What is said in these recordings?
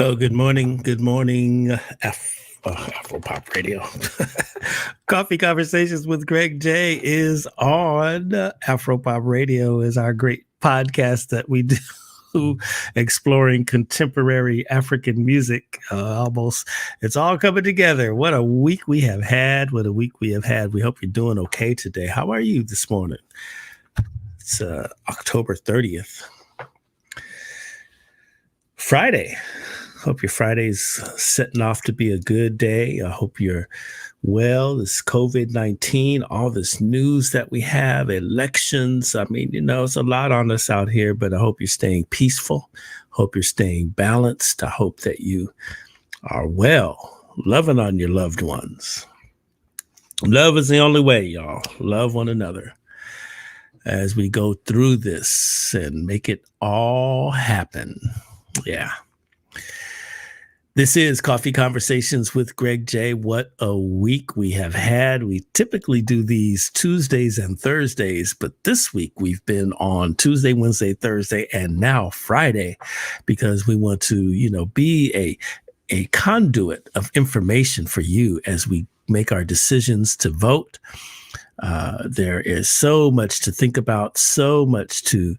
Well, good morning. Good morning, Afro Pop Radio. Coffee Conversations with Greg J is on. Afro Pop Radio is our great podcast that we do. Exploring contemporary African music. It's all coming together. What a week we have had. What a week we have had. We hope you're doing okay today. How are you this morning? It's October 30th. Friday. Hope your Friday's setting off to be a good day. I hope you're well. This COVID-19, all this news that we have, elections. I mean, it's a lot on us out here, but I hope you're staying peaceful. Hope you're staying balanced. I hope that you are well, loving on your loved ones. Love is the only way, y'all. Love one another as we go through this and make it all happen. Yeah. This is Coffee Conversations with Greg J. What a week we have had. We typically do these Tuesdays and Thursdays, but this week we've been on Tuesday, Wednesday, Thursday, and now Friday because we want to, be a conduit of information for you as we make our decisions to vote. There is so much to think about, so much to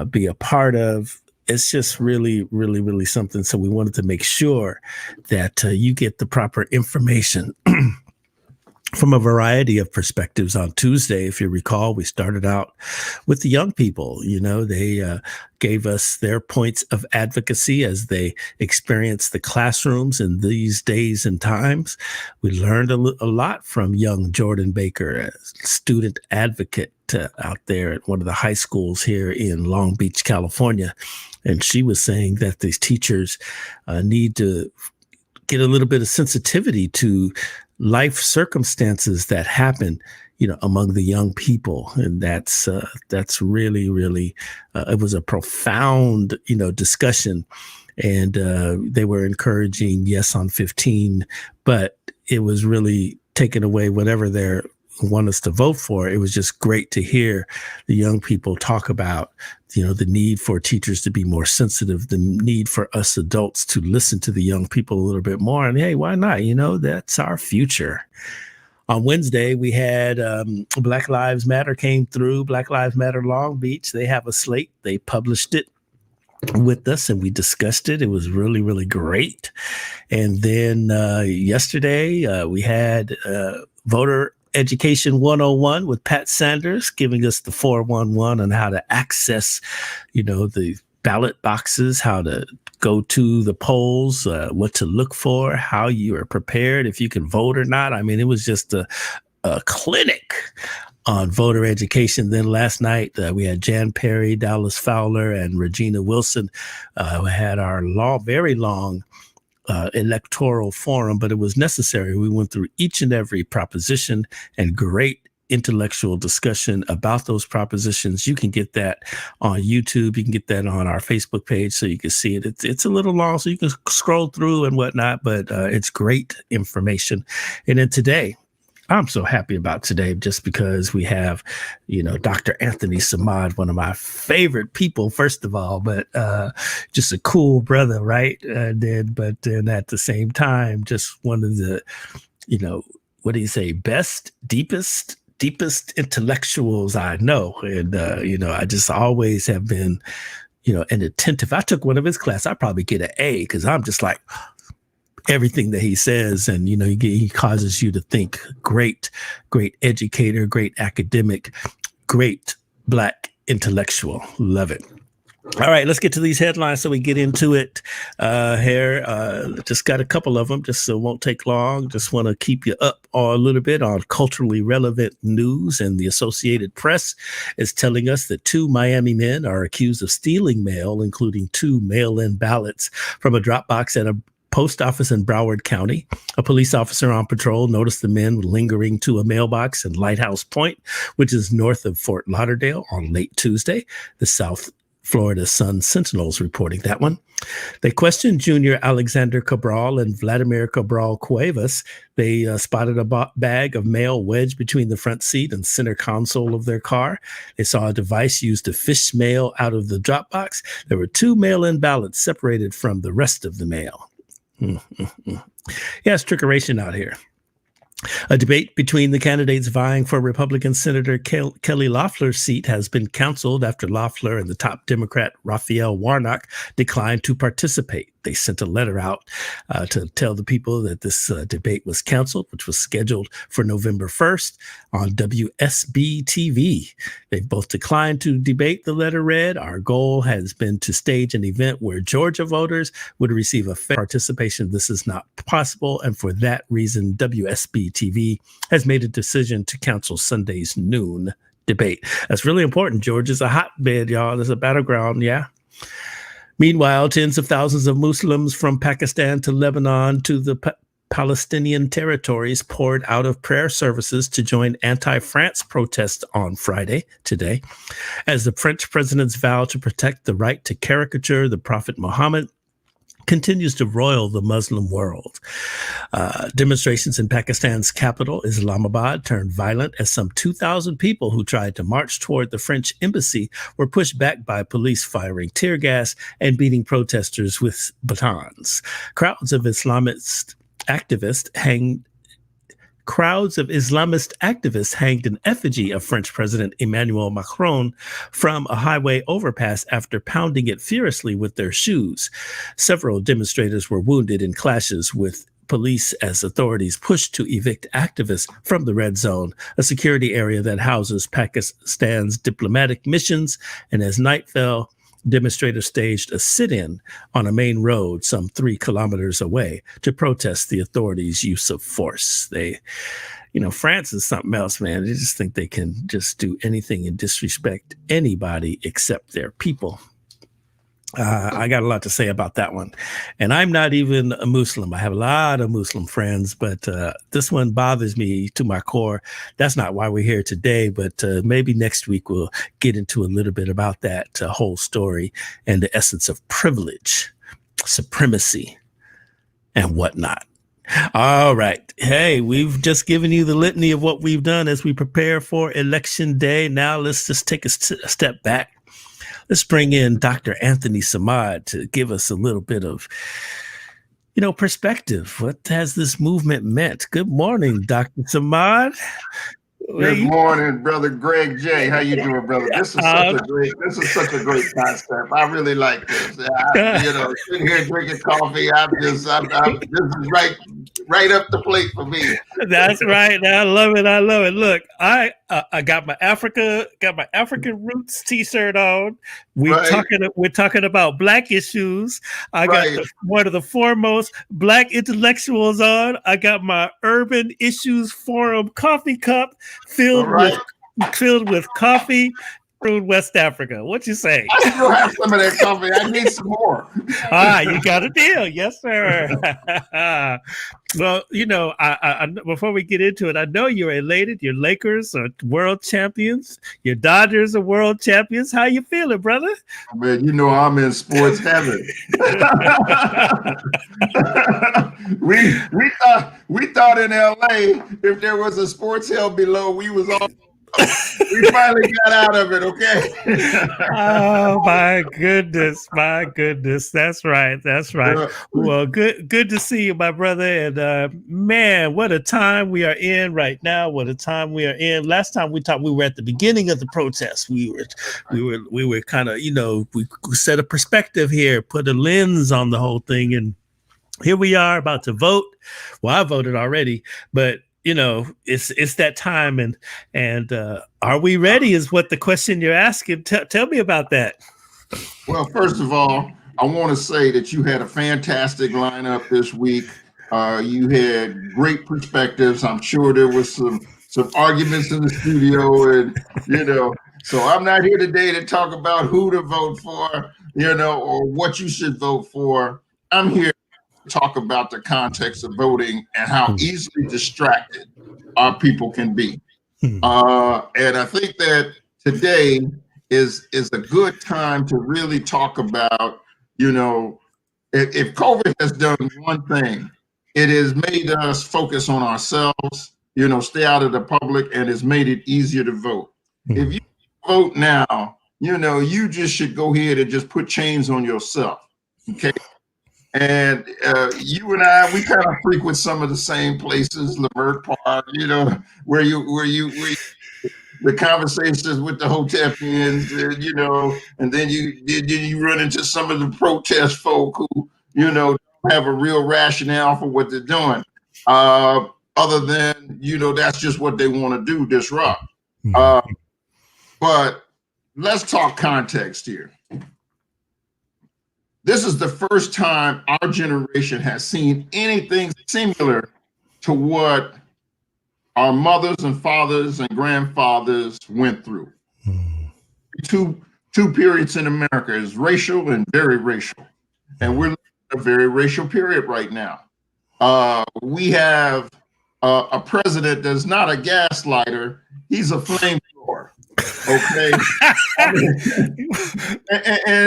be a part of. It's just really, really, really something. So we wanted to make sure that you get the proper information from a variety of perspectives on Tuesday. If you recall, we started out with the young people. They gave us their points of advocacy as they experienced the classrooms in these days and times. We learned a lot from young Jordan Baker, a student advocate out there at one of the high schools here in Long Beach, California. And she was saying that these teachers need to get a little bit of sensitivity to life circumstances that happen, among the young people. And that's really, really, it was a profound, discussion. And they were encouraging yes on 15, but it was really taking away whatever they want us to vote for. It was just great to hear the young people talk about, the need for teachers to be more sensitive, the need for us adults to listen to the young people a little bit more. And hey, why not? That's our future. On Wednesday, we had Black Lives Matter came through, Black Lives Matter Long Beach. They have a slate. They published it with us and we discussed it. It was really, really great. And then yesterday, we had Voter Education 101 with Pat Sanders giving us the 411 on how to access, the ballot boxes, how to go to the polls, what to look for, how you are prepared, if you can vote or not. I mean, it was just a clinic on voter education. Then last night we had Jan Perry, Dallas Fowler, and Regina Wilson. We had our very long Electoral Forum, but it was necessary. We went through each and every proposition and great intellectual discussion about those propositions. You can get that on YouTube. You can get that on our Facebook page so you can see it. It's a little long, so you can scroll through and whatnot, but it's great information. And then today, I'm so happy about today just because we have, Dr. Anthony Samad, one of my favorite people, first of all, but just a cool brother, right? But then at the same time, just one of the, what do you say, best, deepest intellectuals I know. And, I just always have been, an attentive. I took one of his classes, I'd probably get an A because I'm just like, everything that he says, and he causes you to think. Great educator, great academic, great Black intellectual. Love it. All right, let's get to these headlines so we get into it here. Just got a couple of them, just so it won't take long. Just want to keep you up a little bit on culturally relevant news. And the Associated Press is telling us that 2 Miami men are accused of stealing mail, including 2 mail-in ballots from a drop box at a post office in Broward County. A police officer on patrol noticed the men lingering to a mailbox in Lighthouse Point, which is north of Fort Lauderdale, on late Tuesday. The South Florida Sun Sentinel's reporting that one. They questioned Junior Alexander Cabral and Vladimir Cabral Cuevas. They spotted a bag of mail wedged between the front seat and center console of their car. They saw a device used to fish mail out of the drop box. There were 2 mail-in ballots separated from the rest of the mail. Yeah, it's trickeration out here. A debate between the candidates vying for Republican Senator Kelly Loeffler's seat has been canceled after Loeffler and the top Democrat Raphael Warnock declined to participate. They sent a letter out to tell the people that this debate was canceled, which was scheduled for November 1st on WSB TV. They've both declined to debate, the letter read. Our goal has been to stage an event where Georgia voters would receive a fair participation. This is not possible, and for that reason, WSB TV has made a decision to cancel Sunday's noon debate. That's really important. Georgia's a hotbed, y'all. There's a battleground, yeah. Meanwhile, tens of thousands of Muslims from Pakistan to Lebanon to the Palestinian territories poured out of prayer services to join anti-France protests on Friday, today, as the French president's vow to protect the right to caricature the Prophet Muhammad continues to roil the Muslim world. Demonstrations in Pakistan's capital, Islamabad, turned violent as some 2,000 people who tried to march toward the French embassy were pushed back by police firing tear gas and beating protesters with batons. Crowds of Islamist activists hanged an effigy of French President Emmanuel Macron from a highway overpass after pounding it furiously with their shoes. Several demonstrators were wounded in clashes with police as authorities pushed to evict activists from the red zone, a security area that houses Pakistan's diplomatic missions. And as night fell, demonstrators staged a sit-in on a main road some 3 kilometers away to protest the authorities' use of force. France is something else, man. They just think they can just do anything and disrespect anybody except their people. I got a lot to say about that one. And I'm not even a Muslim. I have a lot of Muslim friends, but this one bothers me to my core. That's not why we're here today, but maybe next week we'll get into a little bit about that whole story and the essence of privilege, supremacy, and whatnot. All right. Hey, we've just given you the litany of what we've done as we prepare for Election Day. Now let's just take a step back. Let's bring in Dr. Anthony Samad to give us a little bit of, perspective. What has this movement meant? Good morning, Dr. Samad. Good morning, brother Greg J. How you doing, brother? This is such a great concept. I really like this. Sitting here drinking coffee. This is right up the plate for me. That's right. I love it. Look, I got my African roots T-shirt on. We're talking about Black issues. I got one of the foremost Black intellectuals on. I got my Urban Issues Forum coffee cup filled with coffee from West Africa. What you say? I still have some of that coffee. I need some more. You got a deal. Yes, sir. Well, I before we get into it, I know you're elated. Your Lakers are world champions. Your Dodgers are world champions. How you feeling, brother? Oh, man, I'm in sports heaven. we thought in LA, if there was a sports hell below, we was all. We finally got out of it, okay? Oh my goodness. That's right. Well, good to see you, my brother. And man, what a time we are in right now. Last time we talked, we were at the beginning of the protest. We were kind of, we set a perspective here, put a lens on the whole thing, and here we are about to vote. Well, I voted already, but it's that time, and are we ready is what the question you're asking. Tell me about that. Well, first of all, I want to say that you had a fantastic lineup this week. You had great perspectives. I'm sure there was some arguments in the studio, and so I'm not here today to talk about who to vote for, or what you should vote for. I'm here talk about the context of voting and how easily distracted our people can be. And I think that today is a good time to really talk about, if COVID has done one thing, it has made us focus on ourselves, stay out of the public, and it's made it easier to vote. If you vote now, you just should go ahead and just put chains on yourself. Okay. And you and I, we kind of frequent some of the same places, Lamert Park, where the conversations with the hotepians, and then you run into some of the protest folk who, don't have a real rationale for what they're doing, other than, that's just what they want to do, disrupt. But let's talk context here. This is the first time our generation has seen anything similar to what our mothers and fathers and grandfathers went through. Two periods in America is racial and very racial. And we're in a very racial period right now. We have a president that's not a gaslighter, he's a flamethrower. Okay. And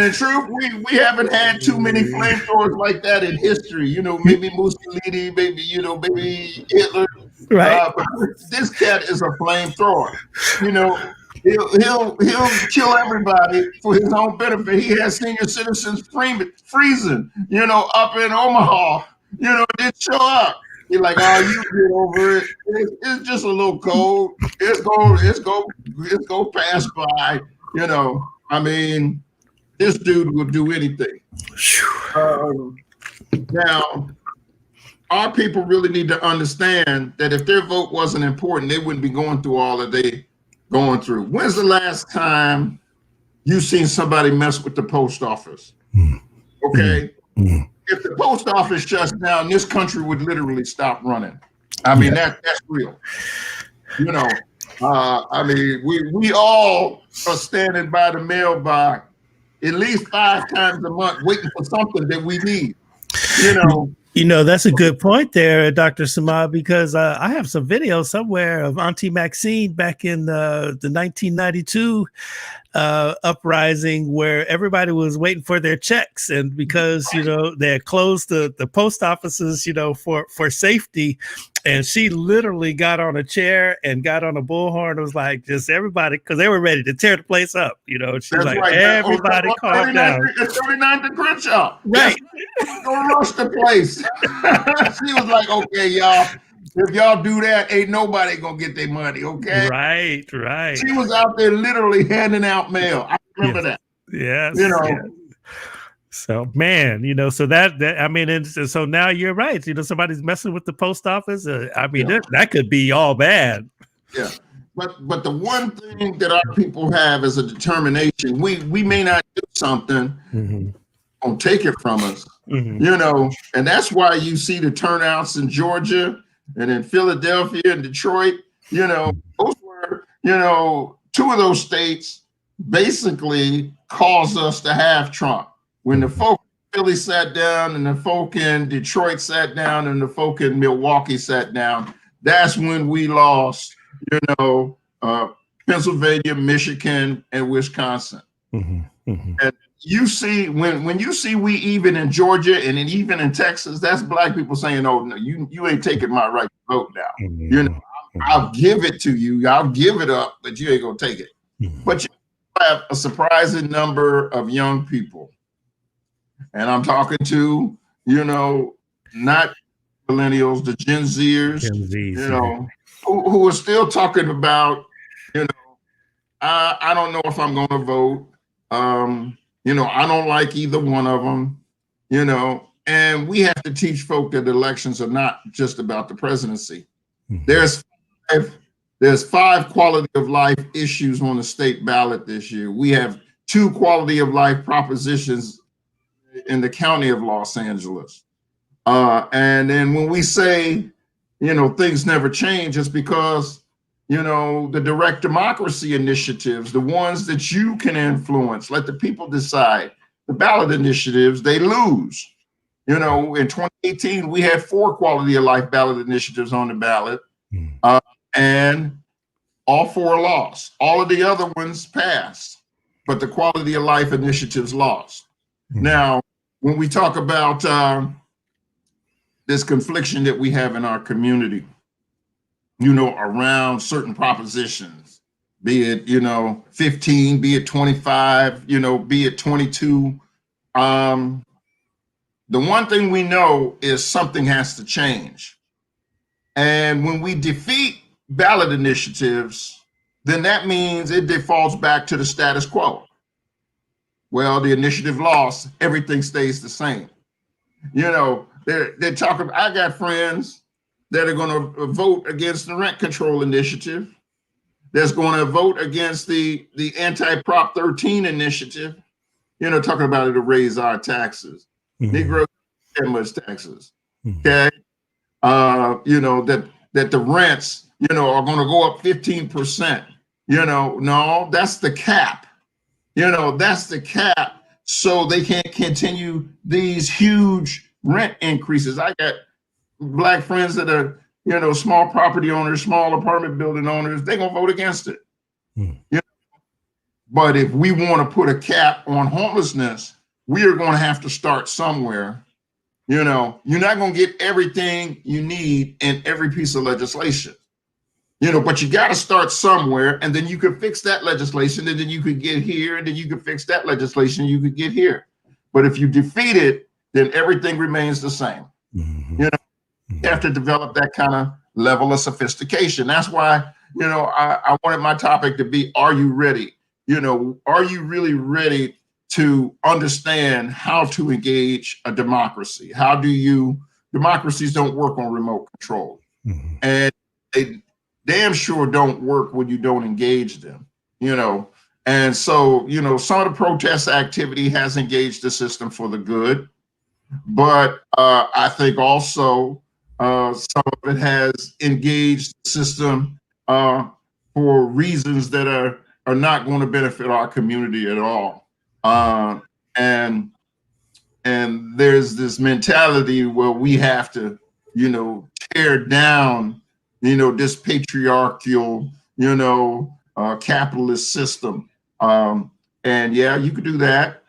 in truth, we haven't had too many flamethrowers like that in history. Maybe Mussolini, maybe Hitler. Right. But this cat is a flamethrower. He'll kill everybody for his own benefit. He has senior citizens freezing, up in Omaha. Didn't show up. He's like, oh, you get over it. It's just a little cold. It's go pass by. I mean, this dude will do anything. Now, our people really need to understand that if their vote wasn't important, they wouldn't be going through all that they going through. When's the last time you seen somebody mess with the post office? Okay. If the post office shuts down, this country would literally stop running. I mean, that's real. I mean, we all are standing by the mailbox at least 5 times a month waiting for something that we need. That's a good point there, Dr. Samad, because I have some video somewhere of Auntie Maxine back in the 1992 uprising where everybody was waiting for their checks. And because, they had closed the post offices, for safety. And she literally got on a chair and got on a bullhorn. It was like just everybody, because they were ready to tear the place up. She's like, right. Everybody calm down. It's 39th and Crenshaw. Right. Don't rush the place. She was like, okay, y'all, if y'all do that, ain't nobody gonna get their money, okay? Right. She was out there literally handing out mail. I remember that. Yes. So, man, so that I mean, and so now you're right. Somebody's messing with the post office. That could be all bad. Yeah. But the one thing that our people have is a determination. We may not do something, don't take it from us, and that's why you see the turnouts in Georgia and in Philadelphia and Detroit. Those were, 2 of those states basically caused us to have Trump. When the folk in Philly sat down and the folk in Detroit sat down and the folk in Milwaukee sat down, that's when we lost, Pennsylvania, Michigan, and Wisconsin. And you see, when you see we even in Georgia and even in Texas, that's Black people saying, oh, no, you ain't taking my right to vote now. I'll give it to you. I'll give it up, but you ain't going to take it. But you have a surprising number of young people. And I'm talking to, not millennials, the Gen Zers, who are still talking about, I don't know if I'm going to vote. I don't like either one of them, and we have to teach folk that elections are not just about the presidency. There's 5 quality of life issues on the state ballot this year. We have 2 quality of life propositions in the county of Los Angeles. And then when we say, things never change, it's because, the direct democracy initiatives, the ones that you can influence, let the people decide. The ballot initiatives, they lose. In 2018, we had 4 quality of life ballot initiatives on the ballot, and all 4 lost. All of the other ones passed. but the quality of life initiatives lost. Mm-hmm. Now, when we talk about this confliction that we have in our community, around certain propositions, be it, 15, be it 25, be it 22. The one thing we know is something has to change. And when we defeat ballot initiatives, then that means it defaults back to the status quo. Well, the initiative lost, everything stays the same. They're talking, I got friends that are going to vote against the rent control initiative, that's going to vote against the anti-Prop 13 initiative, talking about it to raise our taxes. Negroes pay much taxes. Okay. That the rents, are going to go up 15%. No, that's the cap. That's the cap. So they can't continue these huge rent increases. I got Black friends that are, small property owners, small apartment building owners, they're going to vote against it. But if we want to put a cap on homelessness, we are going to have to start somewhere. You're not going to get everything you need in every piece of legislation, but you got to start somewhere, and then you could fix that legislation, and then you could get here, and then you could fix that legislation, you could get here. But if you defeat it, then everything remains the same. You have to develop that kind of level of sophistication. That's why, I wanted my topic to be, are you ready? Are you really ready to understand how to engage a democracy? Democracies don't work on remote control. And they damn sure don't work when you don't engage them, And so, some of the protest activity has engaged the system for the good, but I think also some of it has engaged the system for reasons that are not going to benefit our community at all. And there's this mentality where we have to, tear down, this patriarchal, capitalist system. And yeah, you could do that.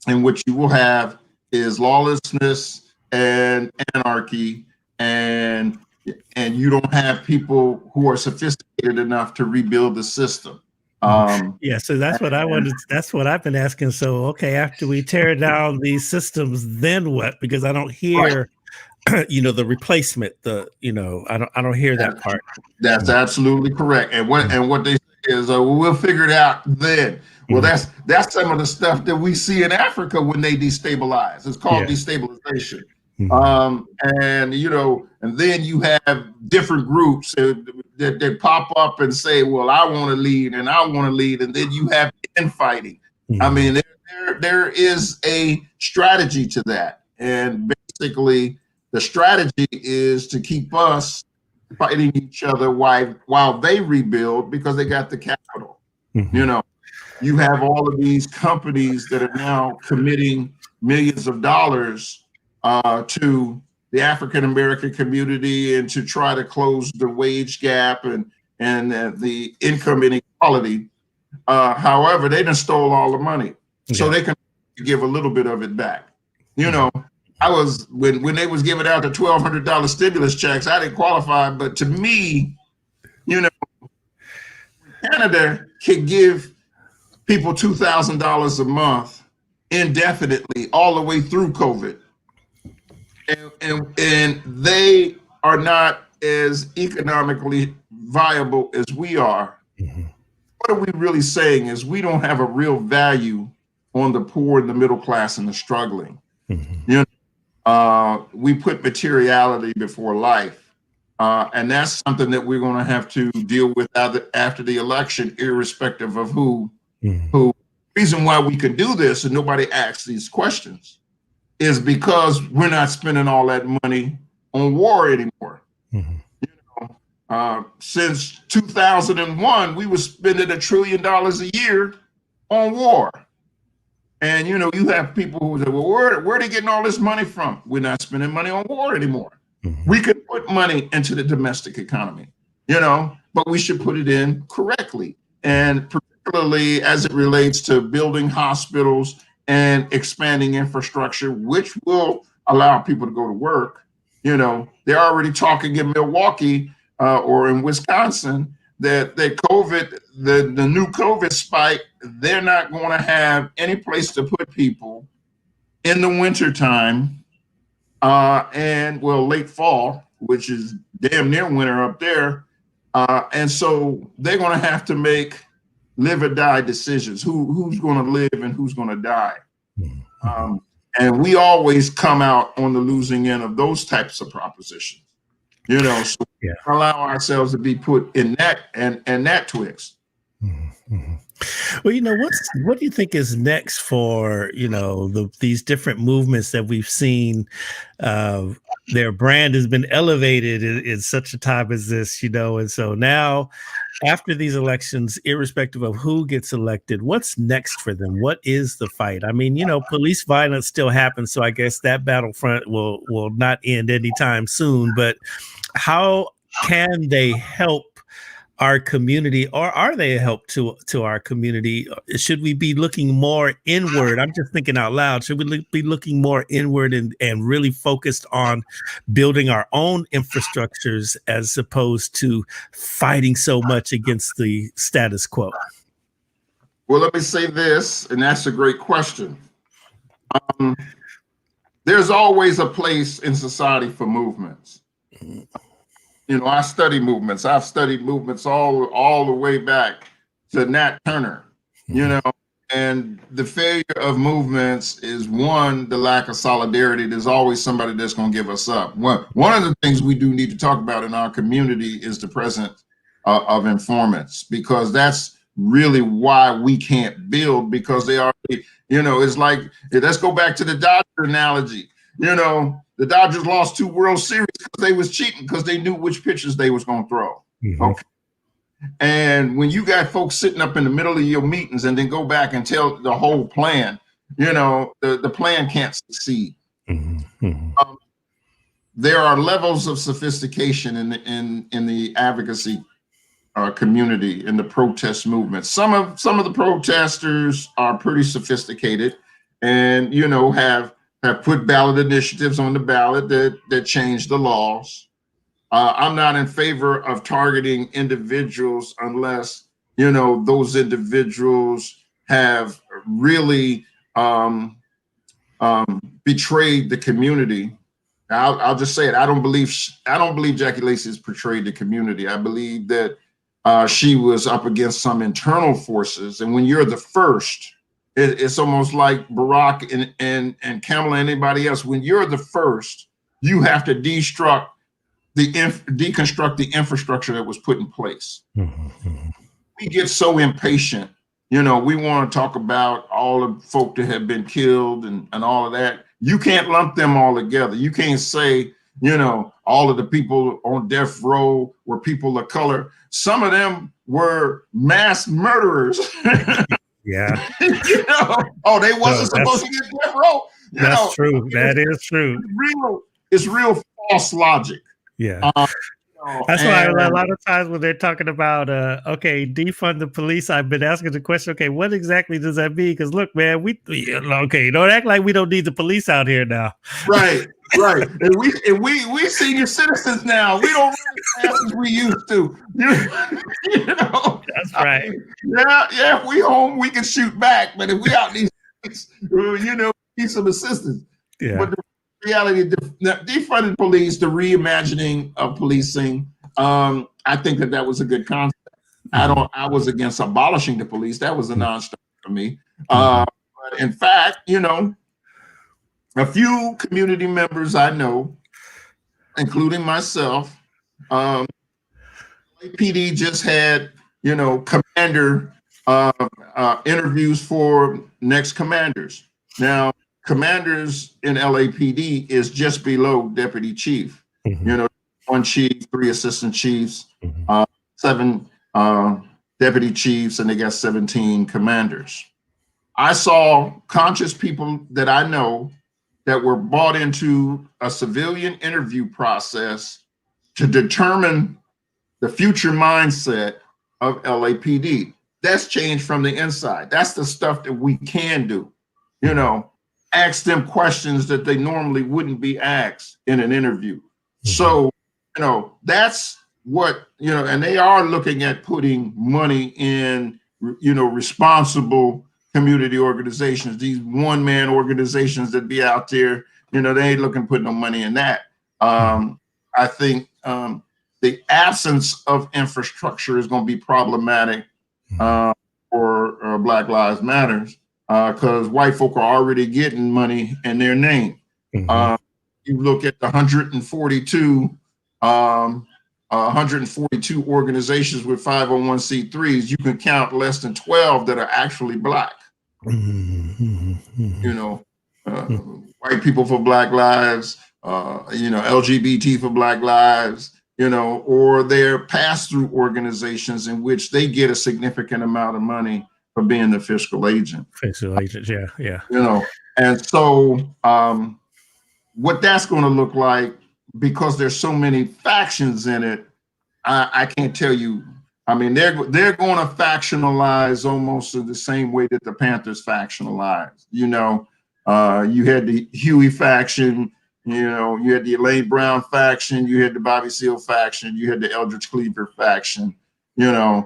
And what you will have is lawlessness and anarchy, and you don't have people who are sophisticated enough to rebuild the system. Yeah, so that's what I wanted. That's what I've been asking. So, okay, after we tear down these systems, then what? Because I don't hear, the replacement. I don't hear that part. That's absolutely correct. And what they say is, we'll figure it out then. Well, that's some of the stuff that we see in Africa when they destabilize. It's called destabilization. And then you have different groups that pop up and say, well, I want to lead, and then you have infighting. I mean, there is a strategy to that, and basically the strategy is to keep us fighting each other while they rebuild, because they got the capital. You have all of these companies that are now committing millions of dollars to the African American community, and to try to close the wage gap and the income inequality. However, they done stole all the money, so they can give a little bit of it back. I was when they was giving out the $1,200 stimulus checks, I didn't qualify, but to me, Canada can give people $2,000 a month indefinitely all the way through COVID. And they are not as economically viable as we are. What are we really saying is we don't have a real value on the poor and the middle class and the struggling. We put materiality before life. And that's something that we're going to have to deal with after the election, irrespective of who. Reason why we can do this and nobody asks these questions is because we're not spending all that money on war anymore. Since 2001, we were spending $1 trillion a year on war. And you have people who say, well, where are they getting all this money from? We're not spending money on war anymore. We could put money into the domestic economy, but we should put it in correctly and protect particularly as it relates to building hospitals and expanding infrastructure, which will allow people to go to work. You know, they're already talking in Milwaukee or in Wisconsin that COVID, the new COVID spike, they're not going to have any place to put people in the wintertime and well, late fall, which is damn near winter up there. And so they're going to have to make live or die decisions. Who's going to live and who's going to die? And we always come out on the losing end of those types of propositions. You know, so Yeah. allow ourselves to be put in that and that twist. Well, you know, what do you think is next for, you know, these different movements that we've seen? Their brand has been elevated in such a time as this, you know, and so now after these elections, irrespective of who gets elected, what's next for them? What is the fight? I mean, you know, police violence still happens, so I guess that battlefront will not end anytime soon. But how can they help our community, or are they a help to our community? Should we be looking more inward? I'm just thinking out loud. Should we be looking more inward and really focused on building our own infrastructures as opposed to fighting so much against the status quo? Well, let me say this, and that's a great question. There's always a place in society for movements. You know, I study movements. I've studied movements all the way back to Nat Turner, you know, and the failure of movements is one, the lack of solidarity. There's always somebody that's going to give us up. One of the things we do need to talk about in our community is the presence of informants, because that's really why we can't build, because they already, you know, it's like, let's go back to the Dodger analogy. You know, the Dodgers lost 2 World Series because they was cheating, because they knew which pitches they was going to throw. Okay. And when you got folks sitting up in the middle of your meetings and then go back and tell the whole plan, you know, the plan can't succeed. There are levels of sophistication in the advocacy community, in the protest movement. Some of the protesters are pretty sophisticated, and you know, have put ballot initiatives on the ballot that change the laws. I'm not in favor of targeting individuals unless, you know, those individuals have really betrayed the community. I'll just say it. I don't believe Jackie Lacey has betrayed the community. I believe that she was up against some internal forces, and when you're the first, it's almost like Barack and Kamala and anybody else. When you're the first, you have to deconstruct the infrastructure that was put in place. We get so impatient. You know, we want to talk about all the folk that have been killed and all of that. You can't lump them all together. You can't say, you know, all of the people on death row were people of color. Some of them were mass murderers. Yeah. You know, they wasn't supposed to get death row. That's true. That is true. It's real false logic. Yeah. That's why a lot of times when they're talking about, okay, defund the police, I've been asking the question, okay, what exactly does that mean? Because look, man, don't act like we don't need the police out here now. Right. And we senior citizens now. We don't run as fast as we used to. You know. That's right. Yeah. If we home, we can shoot back. But if we out these streets, you know, need some assistance. Yeah. But the reality, defunding police, the reimagining of policing, I think that was a good concept. I was against abolishing the police. That was a non-starter for me. But in fact, you know, a few community members I know, including myself, PD just had, you know, commander interviews for next commanders. Now, commanders in LAPD is just below deputy chief. You know, 1 chief, 3 assistant chiefs, 7 deputy chiefs, and they got 17 commanders. I saw conscious people that I know that were brought into a civilian interview process to determine the future mindset of LAPD. that's change from the inside. That's the stuff that we can do. Ask them questions that they normally wouldn't be asked in an interview. So, that's what, and they are looking at putting money in, responsible community organizations, these one-man organizations that be out there, they ain't looking to put no money in that. I think the absence of infrastructure is going to be problematic for Black Lives Matters, because white folk are already getting money in their name. You look at the 142 organizations with 501c3s, you can count less than 12 that are actually Black. White people for Black lives, LGBT for Black lives, or they're pass-through organizations in which they get a significant amount of money for being the fiscal agent. Yeah. And so what that's going to look like, because there's so many factions in it, I can't tell you. I mean, they're going to factionalize almost in the same way that the Panthers factionalized. You had the Huey faction, you had the Elaine Brown faction, you had the Bobby Seale faction, you had the Eldridge Cleaver faction, and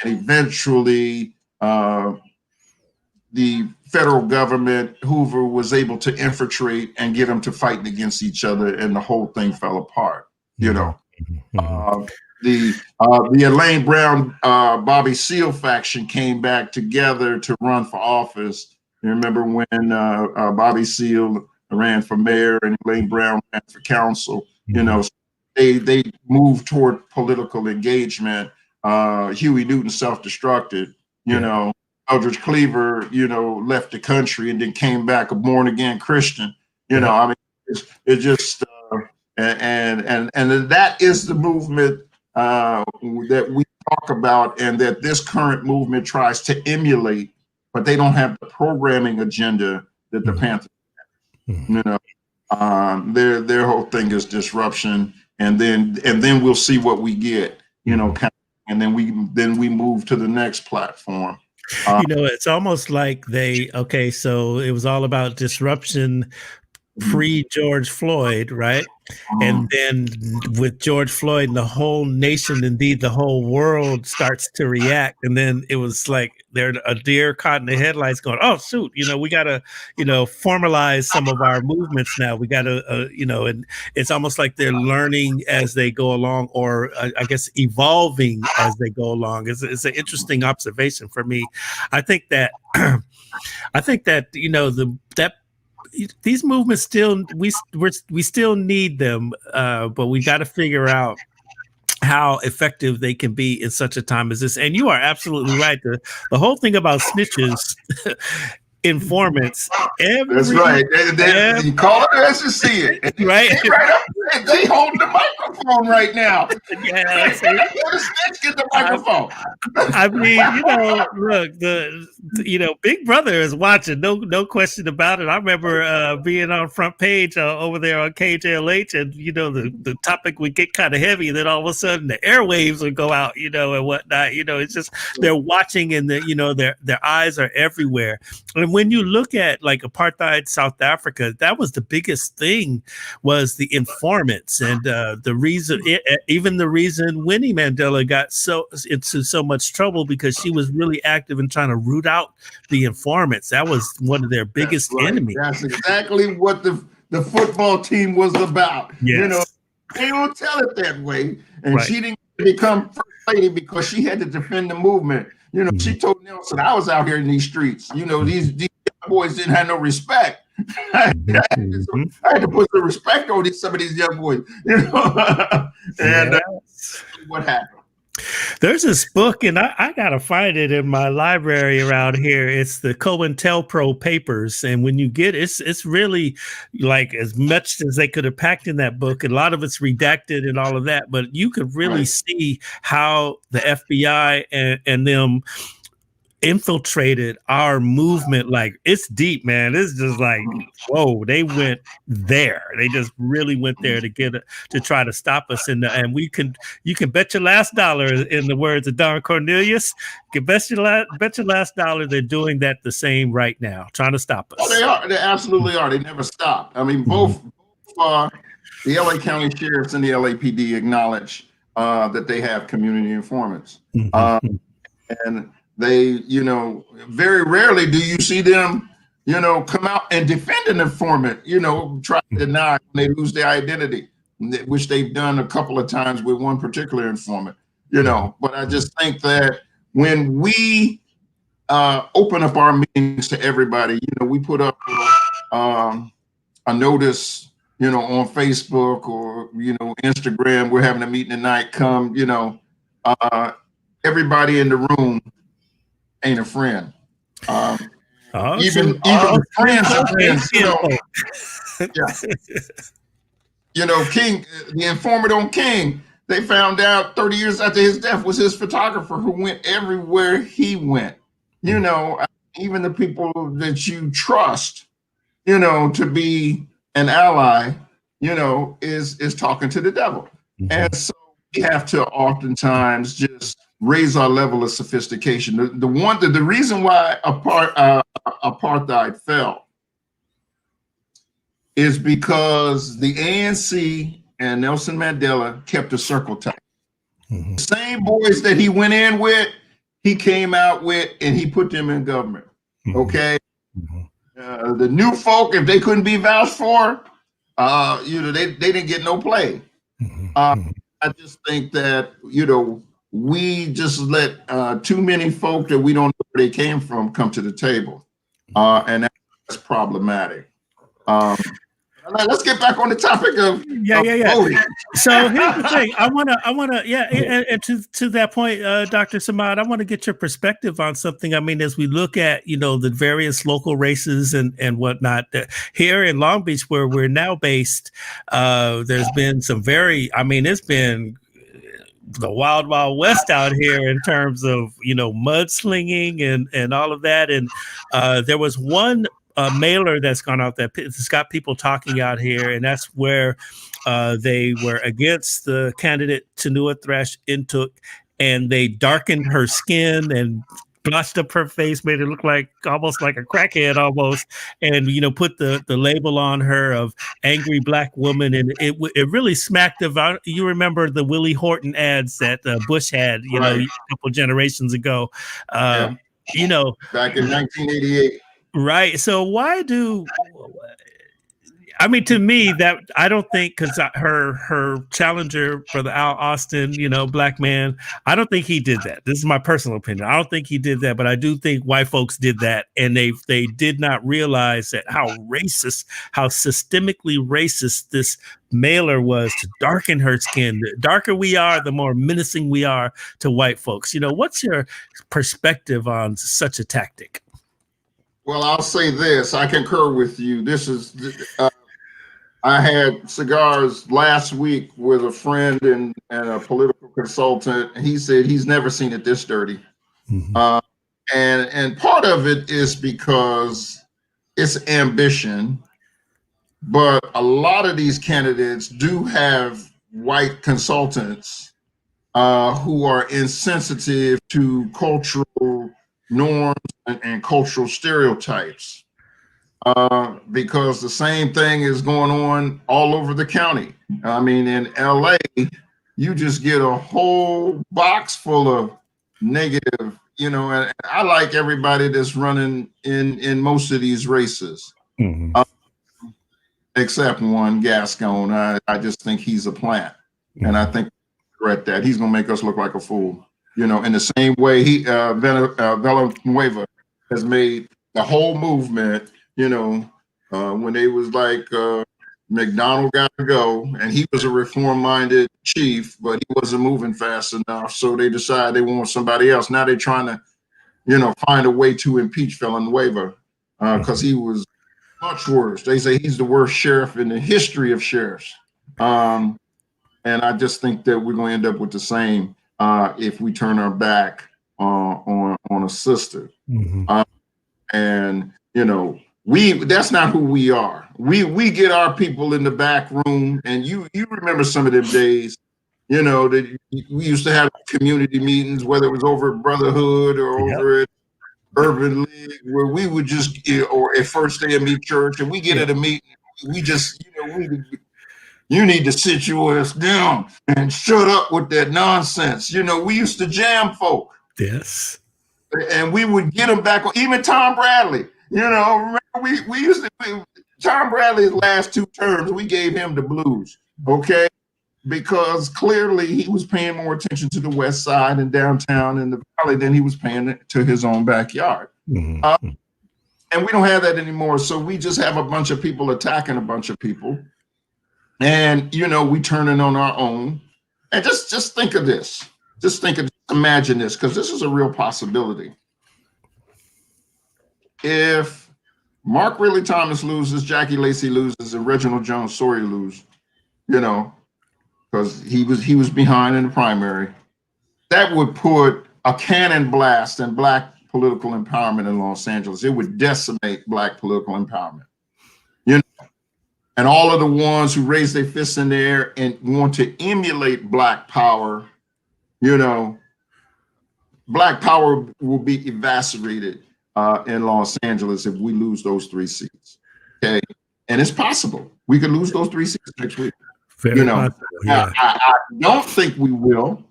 eventually the federal government, Hoover, was able to infiltrate and get them to fighting against each other, and the whole thing fell apart. The Elaine Brown, Bobby Seale faction came back together to run for office. You remember when Bobby Seale ran for mayor and Elaine Brown ran for council? They moved toward political engagement. Huey Newton self-destructed. Eldridge Cleaver, left the country and then came back a born-again Christian. I mean, it's just and that is the movement that we talk about, and that this current movement tries to emulate, but they don't have the programming agenda that the Panthers have. Their whole thing is disruption, and then we'll see what we get, and then we move to the next platform. It's almost like so it was all about disruption pre-George Floyd, right? And then with George Floyd, and the whole nation, indeed the whole world, starts to react. And then it was like they're a deer caught in the headlights going, oh, shoot, we got to, formalize some of our movements now. We got to, and it's almost like they're learning as they go along, or I guess evolving as they go along. It's an interesting observation for me. I think that, these movements still, we still need them, but we got to figure out how effective they can be in such a time as this. And you are absolutely right. The whole thing about snitches, informants. That's right. You call it as you see it. Right. They hold the microphone right now. Yeah. Get the microphone. I mean, look, Big Brother is watching. No question about it. I remember being on front page over there on KJLH, and the topic would get kind of heavy, and then all of a sudden the airwaves would go out, and whatnot. It's just they're watching, and their eyes are everywhere. And when you look at like apartheid South Africa, that was the biggest thing, was the informants, and the reason Winnie Mandela got into so much trouble, because she was really active in trying to root out the informants. That was one of their biggest enemies. That's exactly what the football team was about. Yes. They don't tell it that way. And she didn't become first lady because she had to defend the movement. She told Nelson, I was out here in these streets. These boys didn't have no respect. I had to put the respect on some of these young boys. And what happened? There's this book, and I gotta find it in my library around here. It's the COINTELPRO papers, and when you get it, it's really like as much as they could have packed in that book. And a lot of it's redacted and all of that, but you could really see how the FBI and them infiltrated our movement. Like, it's deep, man. It's just like, whoa, they went there. They just really went there to try to stop us. And you can bet your last dollar, in the words of Don Cornelius, you can bet your last dollar they're doing that the same right now, trying to stop us. Oh, they are. They absolutely are. They never stop. I mean, both the LA County Sheriffs and the LAPD acknowledge that they have community informants. And they, very rarely do you see them, come out and defend an informant, try to deny when they lose their identity, which they've done a couple of times with one particular informant, But I just think that when we open up our meetings to everybody, we put up a notice, on Facebook or, Instagram, we're having a meeting tonight, come, everybody in the room ain't a friend. Even the friends of friends, King, the informant on King, they found out 30 years after his death was his photographer who went everywhere he went. Even the people that you trust, to be an ally, is talking to the devil. And so we have to oftentimes just raise our level of sophistication. The reason why apartheid fell is because the ANC and Nelson Mandela kept a circle tight. The same boys that he went in with, he came out with, and he put them in government. Okay. The new folk, if they couldn't be vouched for, they didn't get no play. I just think that, we just let too many folk that we don't know where they came from come to the table. And that's problematic. Let's get back on the topic of voting. So here's the thing. I want to, and to that point, Dr. Samad, I want to get your perspective on something. I mean, as we look at, the various local races and whatnot, here in Long Beach, where we're now based, there's been it's been the wild, wild west out here in terms of, mudslinging and all of that. And there was one mailer that's gone out that's got people talking out here, and that's where they were against the candidate Tanua Thrash Intuk, and they darkened her skin and blotched up her face, made it look like almost like a crackhead almost, and put the label on her of angry black woman, and it really smacked of. You remember the Willie Horton ads that Bush had, a couple generations ago, back in 1988. Right. So to me, that I don't think, because her challenger for the Al Austin, black man, I don't think he did that. This is my personal opinion. I don't think he did that, but I do think white folks did that, and they did not realize that how systemically racist this mailer was to darken her skin. The darker we are, the more menacing we are to white folks. What's your perspective on such a tactic? Well, I'll say this. I concur with you. I had cigars last week with a friend and a political consultant. He said he's never seen it this dirty. And part of it is because it's ambition, but a lot of these candidates do have white consultants who are insensitive to cultural norms and cultural stereotypes, because the same thing is going on all over the county. I mean, in LA, you just get a whole box full of negative, and I like everybody that's running in most of these races, except one, Gascon. I just think he's a plant, and I think regret that. He's going to make us look like a fool. In the same way Villanueva has made the whole movement, when they was like, McDonald got to go, and he was a reform-minded chief, but he wasn't moving fast enough, so they decided they want somebody else. Now they're trying to, find a way to impeach Villanueva, because he was much worse. They say he's the worst sheriff in the history of sheriffs. And I just think that we're going to end up with the same if we turn our back on unassisted. Mm-hmm. And that's not who we are. We get our people in the back room, and you remember some of them days, that we used to have community meetings, whether it was over at Brotherhood or Yep. over at Urban League, where we would just, or at First AME Church, and we get at a meeting, we just, you need to sit your ass down and shut up with that nonsense. We used to jam folk. Yes. And we would get them back on, even Tom Bradley. Remember we used to, Tom Bradley's last 2 terms, we gave him the blues, okay? Because clearly he was paying more attention to the West Side and downtown and the Valley than he was paying to his own backyard. Mm-hmm. And we don't have that anymore. So we just have a bunch of people attacking a bunch of people. And, we turning on our own. And just think of this. Imagine this, because this is a real possibility. If Mark Ridley Thomas loses, Jackie Lacey loses, and Reginald Jones Sawyer lose, because he was behind in the primary, that would put a cannon blast in Black political empowerment in Los Angeles. It would decimate Black political empowerment. And all of the ones who raise their fists in the air and want to emulate Black power, Black power will be eviscerated in Los Angeles if we lose those 3 seats. Okay. And it's possible we could lose those 3 seats next week. Very possible. Yeah. I don't think we will.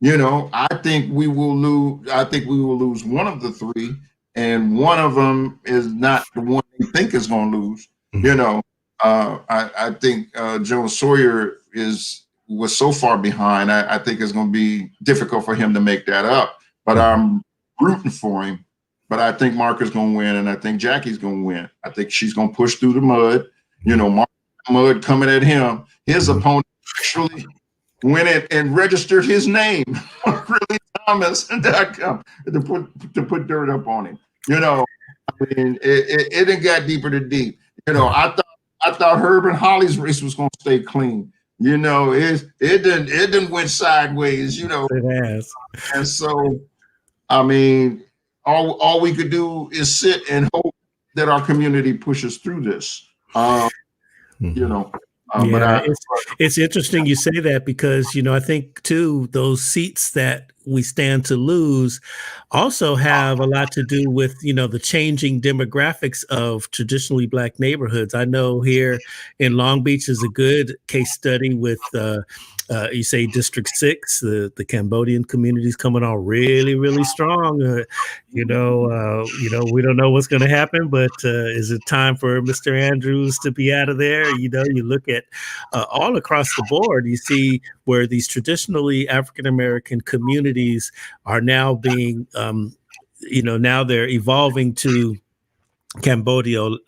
I think we will lose one of the 3, and one of them is not the one they think is going to lose. Mm-hmm. I think Jones Sawyer was so far behind. I think it's going to be difficult for him to make that up. But I'm rooting for him. But I think Mark is going to win, and I think Jackie's going to win. I think she's going to push through the mud. Mark mud coming at him. His opponent actually went and registered his name, RidleyThomas.com, to put dirt up on him. It didn't got deeper than deep. I thought Herb and Holly's race was going to stay clean. It didn't went sideways. It has. And so, all we could do is sit and hope that our community pushes through this. But it's interesting you say that, because I think too those seats that we stand to lose also have a lot to do with the changing demographics of traditionally Black neighborhoods. I know here in Long Beach is a good case study with you say District 6, the Cambodian communities coming on really, really strong. We don't know what's going to happen, but is it time for Mr. Andrews to be out of there? You look at all across the board, you see where these traditionally African-American communities are now being, now they're evolving to Cambodians,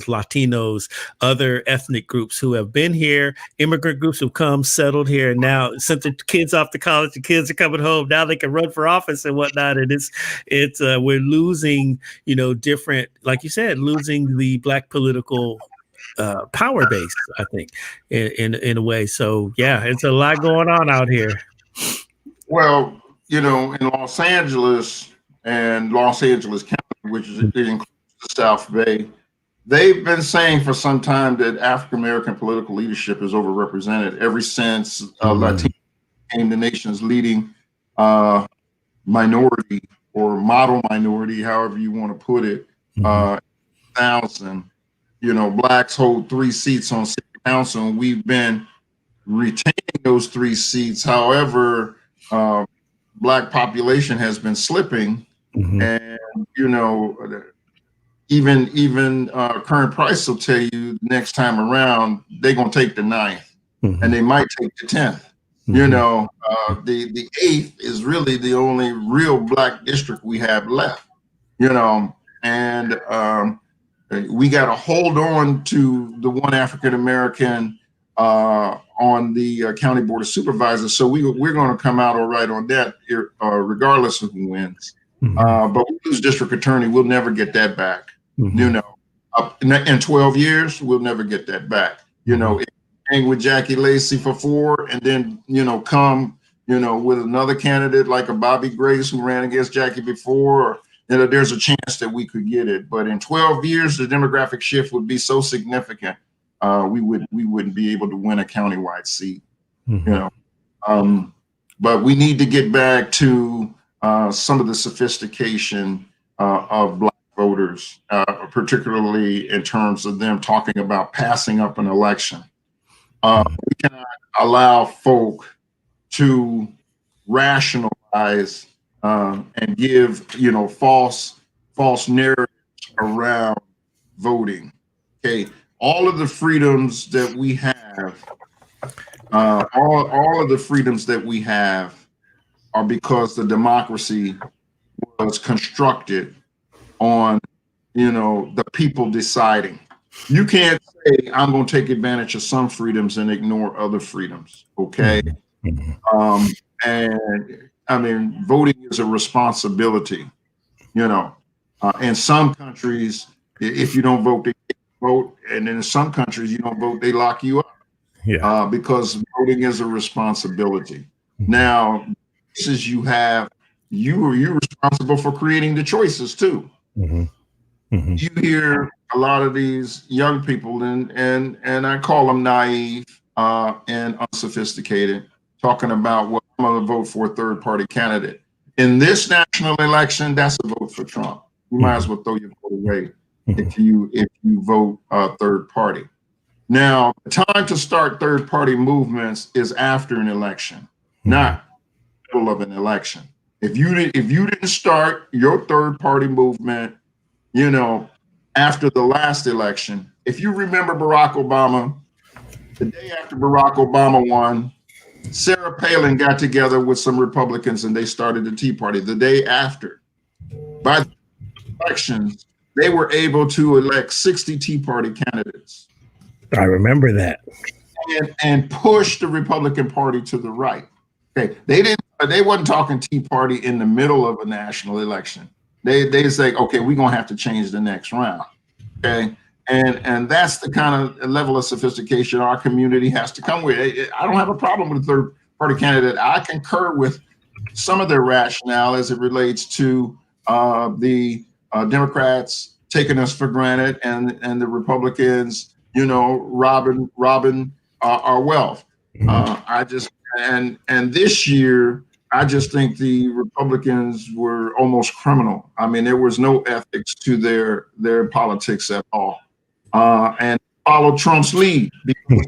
Latinos, other ethnic groups who have been here, immigrant groups who've come, settled here, and now sent the kids off to college, the kids are coming home, now they can run for office and whatnot. And it's we're losing, different, like you said, losing the Black political power base, I think, in a way. So yeah, it's a lot going on out here. Well, in Los Angeles and Los Angeles County, which includes the South Bay, they've been saying for some time that African American political leadership is overrepresented ever since Latino became the nation's leading minority or model minority, however you want to put it. 2000, Blacks hold 3 seats on city council, and we've been retaining those 3 seats. However, Black population has been slipping, and even current price will tell you next time around they're gonna take the 9th, and they might take the 10th. The 8th is really the only real Black district we have left. And we got to hold on to the one African American on the county board of supervisors. So we're going to come out all right on that, regardless of who wins. But we lose district attorney, we'll never get that back. In 12 years, we'll never get that back. Hang with Jackie Lacey for 4, and then come with another candidate like a Bobby Grace who ran against Jackie before, or, there's a chance that we could get it. But in 12 years, the demographic shift would be so significant, we wouldn't be able to win a countywide seat. But we need to get back to some of the sophistication of Black voters, particularly in terms of them talking about passing up an election. We cannot allow folk to rationalize and give, false narratives around voting. Okay, all of the freedoms that we have, all of the freedoms that we have are because the democracy was constructed on, the people deciding. You can't say, I'm going to take advantage of some freedoms and ignore other freedoms. Okay. And I mean, voting is a responsibility, in some countries, if you don't vote, they vote. And in some countries, you don't vote, they lock you up. Yeah. Because voting is a responsibility. Now, choices you have, you're responsible for creating the choices too. You hear a lot of these young people, and I call them naive and unsophisticated, talking about, well, I'm going to vote for a third party candidate. In this national election, that's a vote for Trump. You might as well throw your vote away if you vote third party. Now, the time to start third party movements is after an election, not the middle of an election. If you didn't start your third party movement, after the last election, if you remember Barack Obama, the day after Barack Obama won, Sarah Palin got together with some Republicans and they started the Tea Party the day after. By the elections, they were able to elect 60 Tea Party candidates. I remember that. And push the Republican Party to the right. Okay, they wasn't talking Tea Party in the middle of a national election. They say, okay, we're gonna have to change the next round. Okay. And that's the kind of level of sophistication our community has to come with. I don't have a problem with a third party candidate. I concur with some of their rationale as it relates to the Democrats taking us for granted and the Republicans, robbing our wealth. And this year, I just think the Republicans were almost criminal. I mean, there was no ethics to their politics at all. And follow Trump's lead because,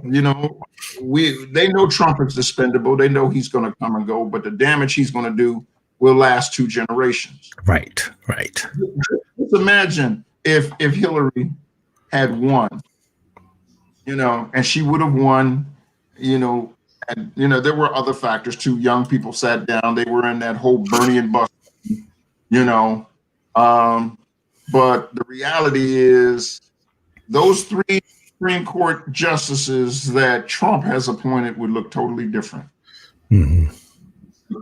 they know Trump is expendable. They know he's going to come and go, but the damage he's going to do will last 2 generations. Right. Just imagine if Hillary had won, and she would have won, and there were other factors too. Young people sat down. They were in that whole Bernie and bust, but the reality is those 3 Supreme Court justices that Trump has appointed would look totally different.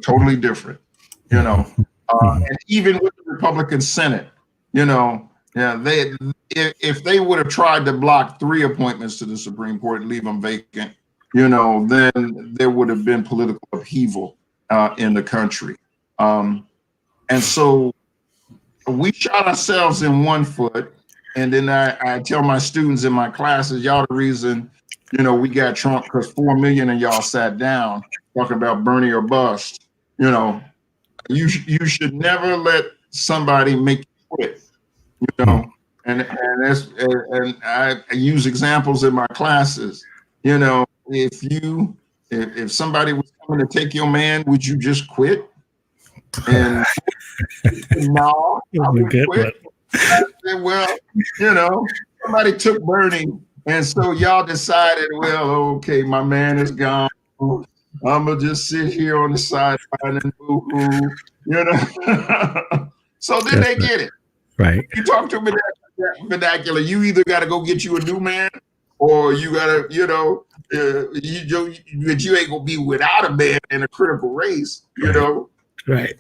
Totally different, and even with the Republican Senate, if they would have tried to block 3 appointments to the Supreme Court and leave them vacant, then there would have been political upheaval in the country. And so we shot ourselves in one foot. And then I tell my students in my classes, y'all the reason, we got Trump because 4 million of y'all sat down talking about Bernie or bust. You should never let somebody make you quit. And I use examples in my classes. If somebody was coming to take your man, would you just quit? And no, I wouldn't quit. I said, well, somebody took Bernie, and so y'all decided, well, okay, my man is gone. I'm gonna just sit here on the sideline and boo-hoo, So then they get it. Right. You talk to them vernacular. You either got to go get you a new man, or you got to, you ain't gonna be without a man in a critical race. Right.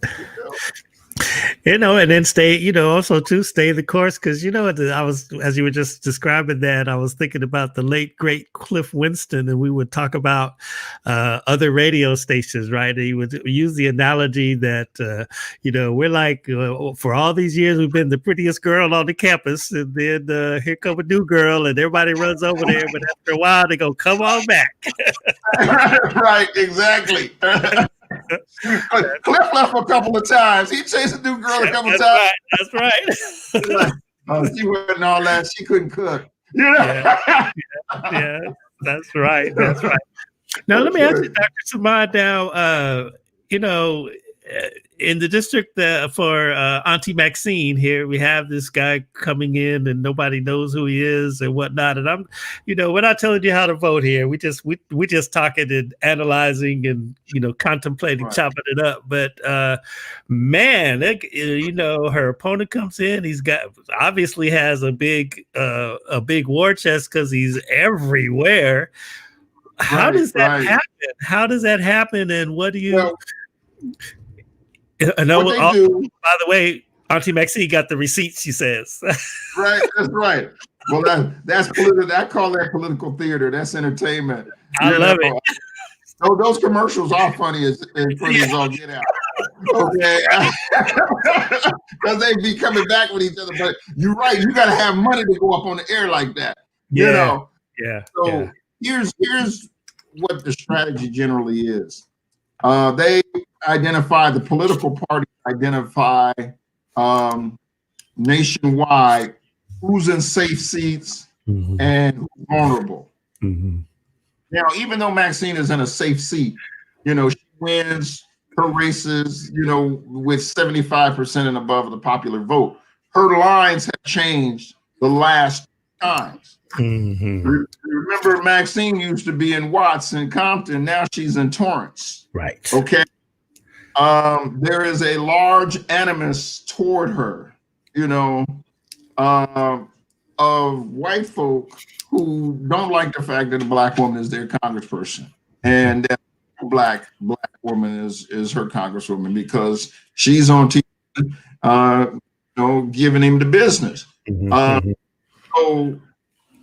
And then stay, also to stay the course. Cause I was, as you were just describing that, I was thinking about the late, great Cliff Winston, and we would talk about other radio stations, right? And he would use the analogy that, we're like, for all these years, we've been the prettiest girl on the campus. And then here come a new girl and everybody runs over there. But after a while, they go, come on back. Right, exactly. Cliff left a couple of times. He chased a new girl a couple of times. Right, that's right. She wasn't all that. She couldn't cook. Yeah, that's right. That's right. Now, let me ask you, Dr. Samad, now, in the district for Auntie Maxine here, we have this guy coming in and nobody knows who he is and whatnot. And I'm, we're not telling you how to vote here. We just talking and analyzing and, contemplating, right, chopping it up. But man, her opponent comes in. He's obviously has a big war chest because he's everywhere. How does that happen? How does that happen? And what do you... By the way, Auntie Maxine got the receipts, she says. Right, that's right. Well, that's political. I call that political theater. That's entertainment. I love it. So those commercials are funny as all get out. Okay, because they be coming back with each other. But you're right. You got to have money to go up on the air like that. Yeah. So here's what the strategy generally is. They identify, the political parties identify nationwide who's in safe seats, mm-hmm, and who's vulnerable. Mm-hmm. Now, even though Maxine is in a safe seat, she wins her races, with 75% and above of the popular vote. Her lines have changed the last times. Mm-hmm. Remember, Maxine used to be in Watts and Compton. Now she's in Torrance. Right. Okay. There is a large animus toward her, of white folk who don't like the fact that a Black woman is their congressperson, and that black woman is her congresswoman because she's on TV, giving him the business. Mm-hmm. So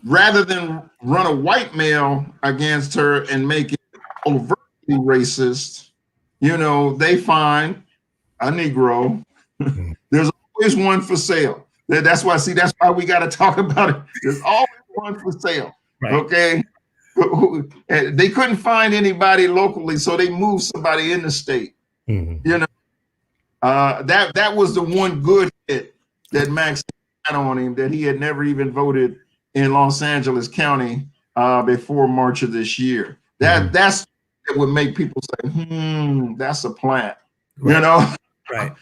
rather than run a white male against her and make it overtly racist, they find a Negro. Mm-hmm. There's always one for sale. That's why we got to talk about it. There's always one for sale. Right. Okay. They couldn't find anybody locally, so they moved somebody in the state. Mm-hmm. That was the one good hit that Max had on him, that he had never even voted in Los Angeles County before March of this year. That would make people say, that's a plant, right. Right.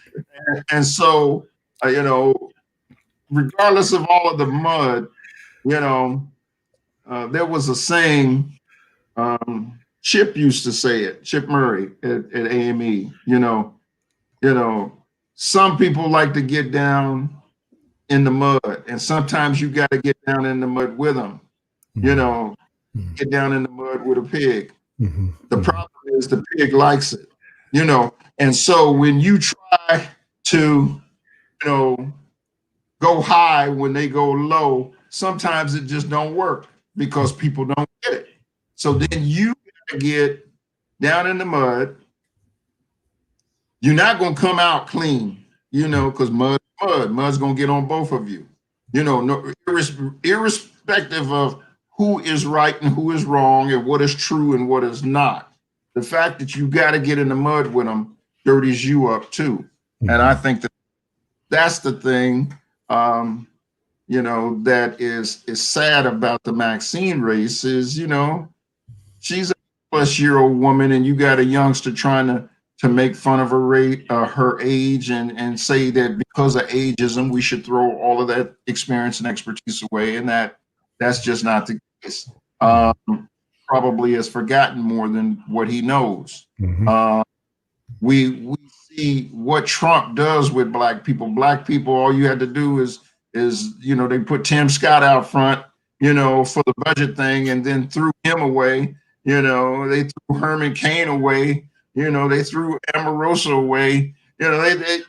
And so, regardless of all of the mud, there was a saying, Chip used to say it, Chip Murray at AME, some people like to get down in the mud, and sometimes you got to get down in the mud with them, mm-hmm, get down in the mud with a pig. Mm-hmm. The problem is the pig likes it, and so when you try to, go high when they go low, sometimes it just don't work because people don't get it. So then you gotta get down in the mud. You're not gonna come out clean, because mud's gonna get on both of you. Irrespective of who is right and who is wrong and what is true and what is not. The fact that you got to get in the mud with them dirties you up too. Mm-hmm. And I think that's the thing, that is sad about the Maxine race is, she's a +year-old woman and you got a youngster trying to make fun of her age and say that because of ageism, we should throw all of that experience and expertise away. And that's just not the case. Probably has forgotten more than what he knows. Mm-hmm. We see what Trump does with Black people. Black people, all you had to do is they put Tim Scott out front, for the budget thing, and then threw him away. They threw Herman Cain away. They threw Omarosa away. You know,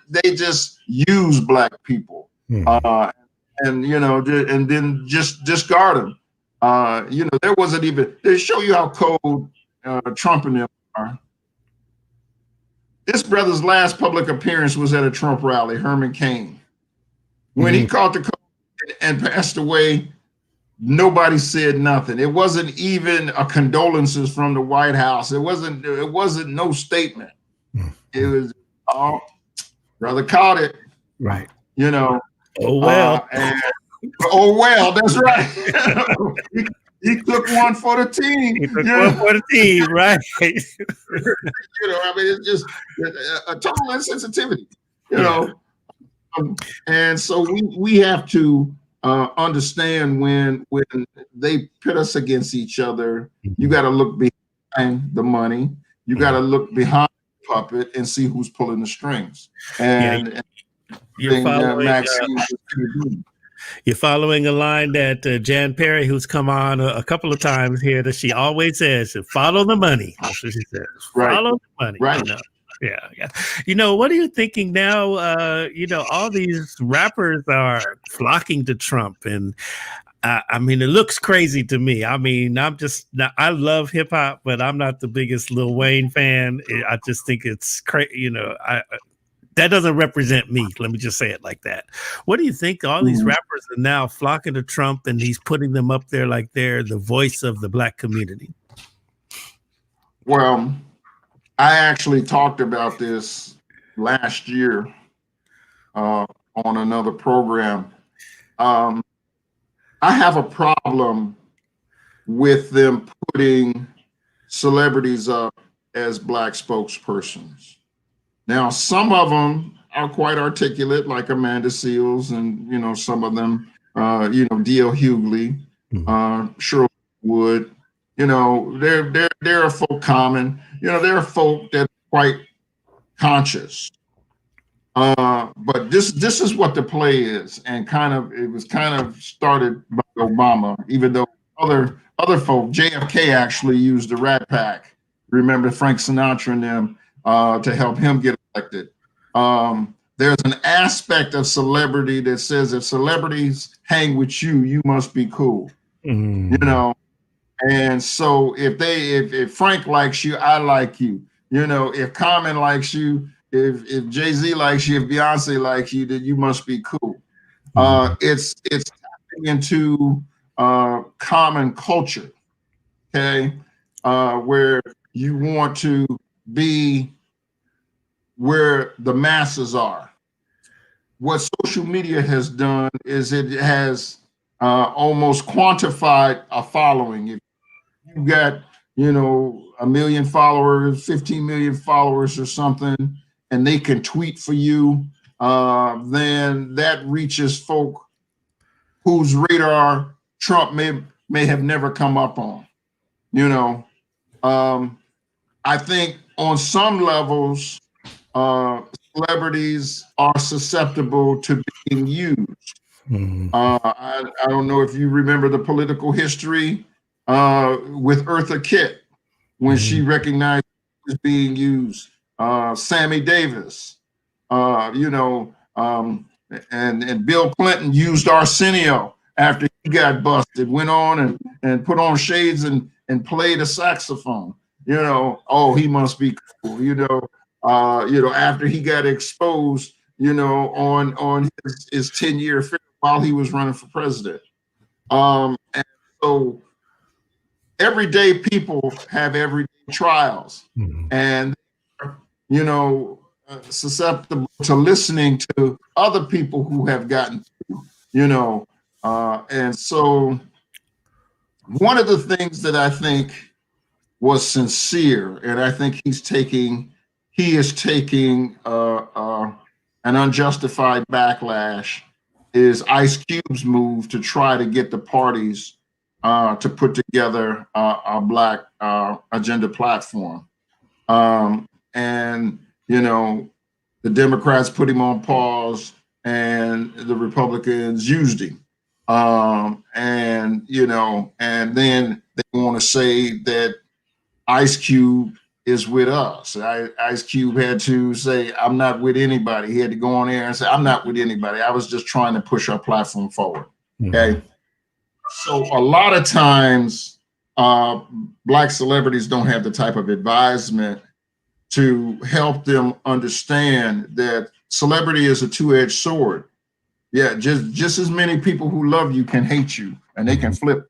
they just use black people, and you know, and then just discard them. You know, there wasn't even, they show you how cold Trump and them are. This brother's last public appearance was at a Trump rally, Herman Cain. When he caught the COVID and passed away, nobody said nothing. It wasn't even a condolences from the White House. It wasn't no statement. It was, oh, brother caught it. Right. You know. Oh well. Oh well, that's right. he took one for the team. He took one for the team, right? You know, I mean, it's just a total insensitivity. You know, and so we have to understand when they pit us against each other. You got to look behind the money. You got to look behind the puppet and see who's pulling the strings. And you're following a line that Jan Perry, who's come on a couple of times here, that she always says, follow the money. That's what she says. Follow the money. Right. You know? Yeah. You know, what are you thinking now? You know, all these rappers are flocking to Trump, and I mean, it looks crazy to me. I mean, I love hip hop, but I'm not the biggest Lil Wayne fan. I just think it's crazy. You know, that doesn't represent me. Let me just say it like that. What do you think? All these rappers are now flocking to Trump, and he's putting them up there like they're the voice of the black community. Well, I actually talked about this last year on another program. I have a problem with them putting celebrities up as black spokespersons. Now, some of them are quite articulate, like Amanda Seals, and you know, some of them, you know, D.L. Hughley, Shirley Wood. You know, they're a folk common. You know, they're folk that are quite conscious. But this is what the play is, and it was kind of started by Obama, even though other folk, JFK actually used the Rat Pack. Remember Frank Sinatra and them to help him get elected. There's an aspect of celebrity that says if celebrities hang with you, you must be cool. You know, and so if Frank likes you, I like you. You know, if Common likes you, if Jay-Z likes you, if Beyonce likes you, then you must be cool. It's tapping into common culture, okay, where you want to be where the masses are. What social media has done is it has almost quantified a following. If you got, you know, 1 million followers, 15 million followers or something, and they can tweet for you, then that reaches folk whose radar Trump may have never come up on. You know, I think on some levels, celebrities are susceptible to being used. I don't know if you remember the political history with Eartha Kitt when she recognized as being used. Sammy Davis, you know, and Bill Clinton used Arsenio after he got busted, went on and put on shades and played a saxophone. You know, oh, he must be cool. You know, after he got exposed, you know, on his 10-year affair while he was running for president. And so everyday people have everyday trials, and you know, susceptible to listening to other people who have gotten through, you know, and so one of the things that I think was sincere, and I think he is taking an unjustified backlash, is Ice Cube's move to try to get the parties to put together a Black agenda platform. And, you know, the Democrats put him on pause and the Republicans used him. And, you know, and then they want to say that Ice Cube is with us. Ice Cube had to say, I'm not with anybody. He had to go on air and say, I'm not with anybody. I was just trying to push our platform forward. Okay. So a lot of times, Black celebrities don't have the type of advisement to help them understand that celebrity is a two-edged sword. Yeah, just as many people who love you can hate you, and they can flip.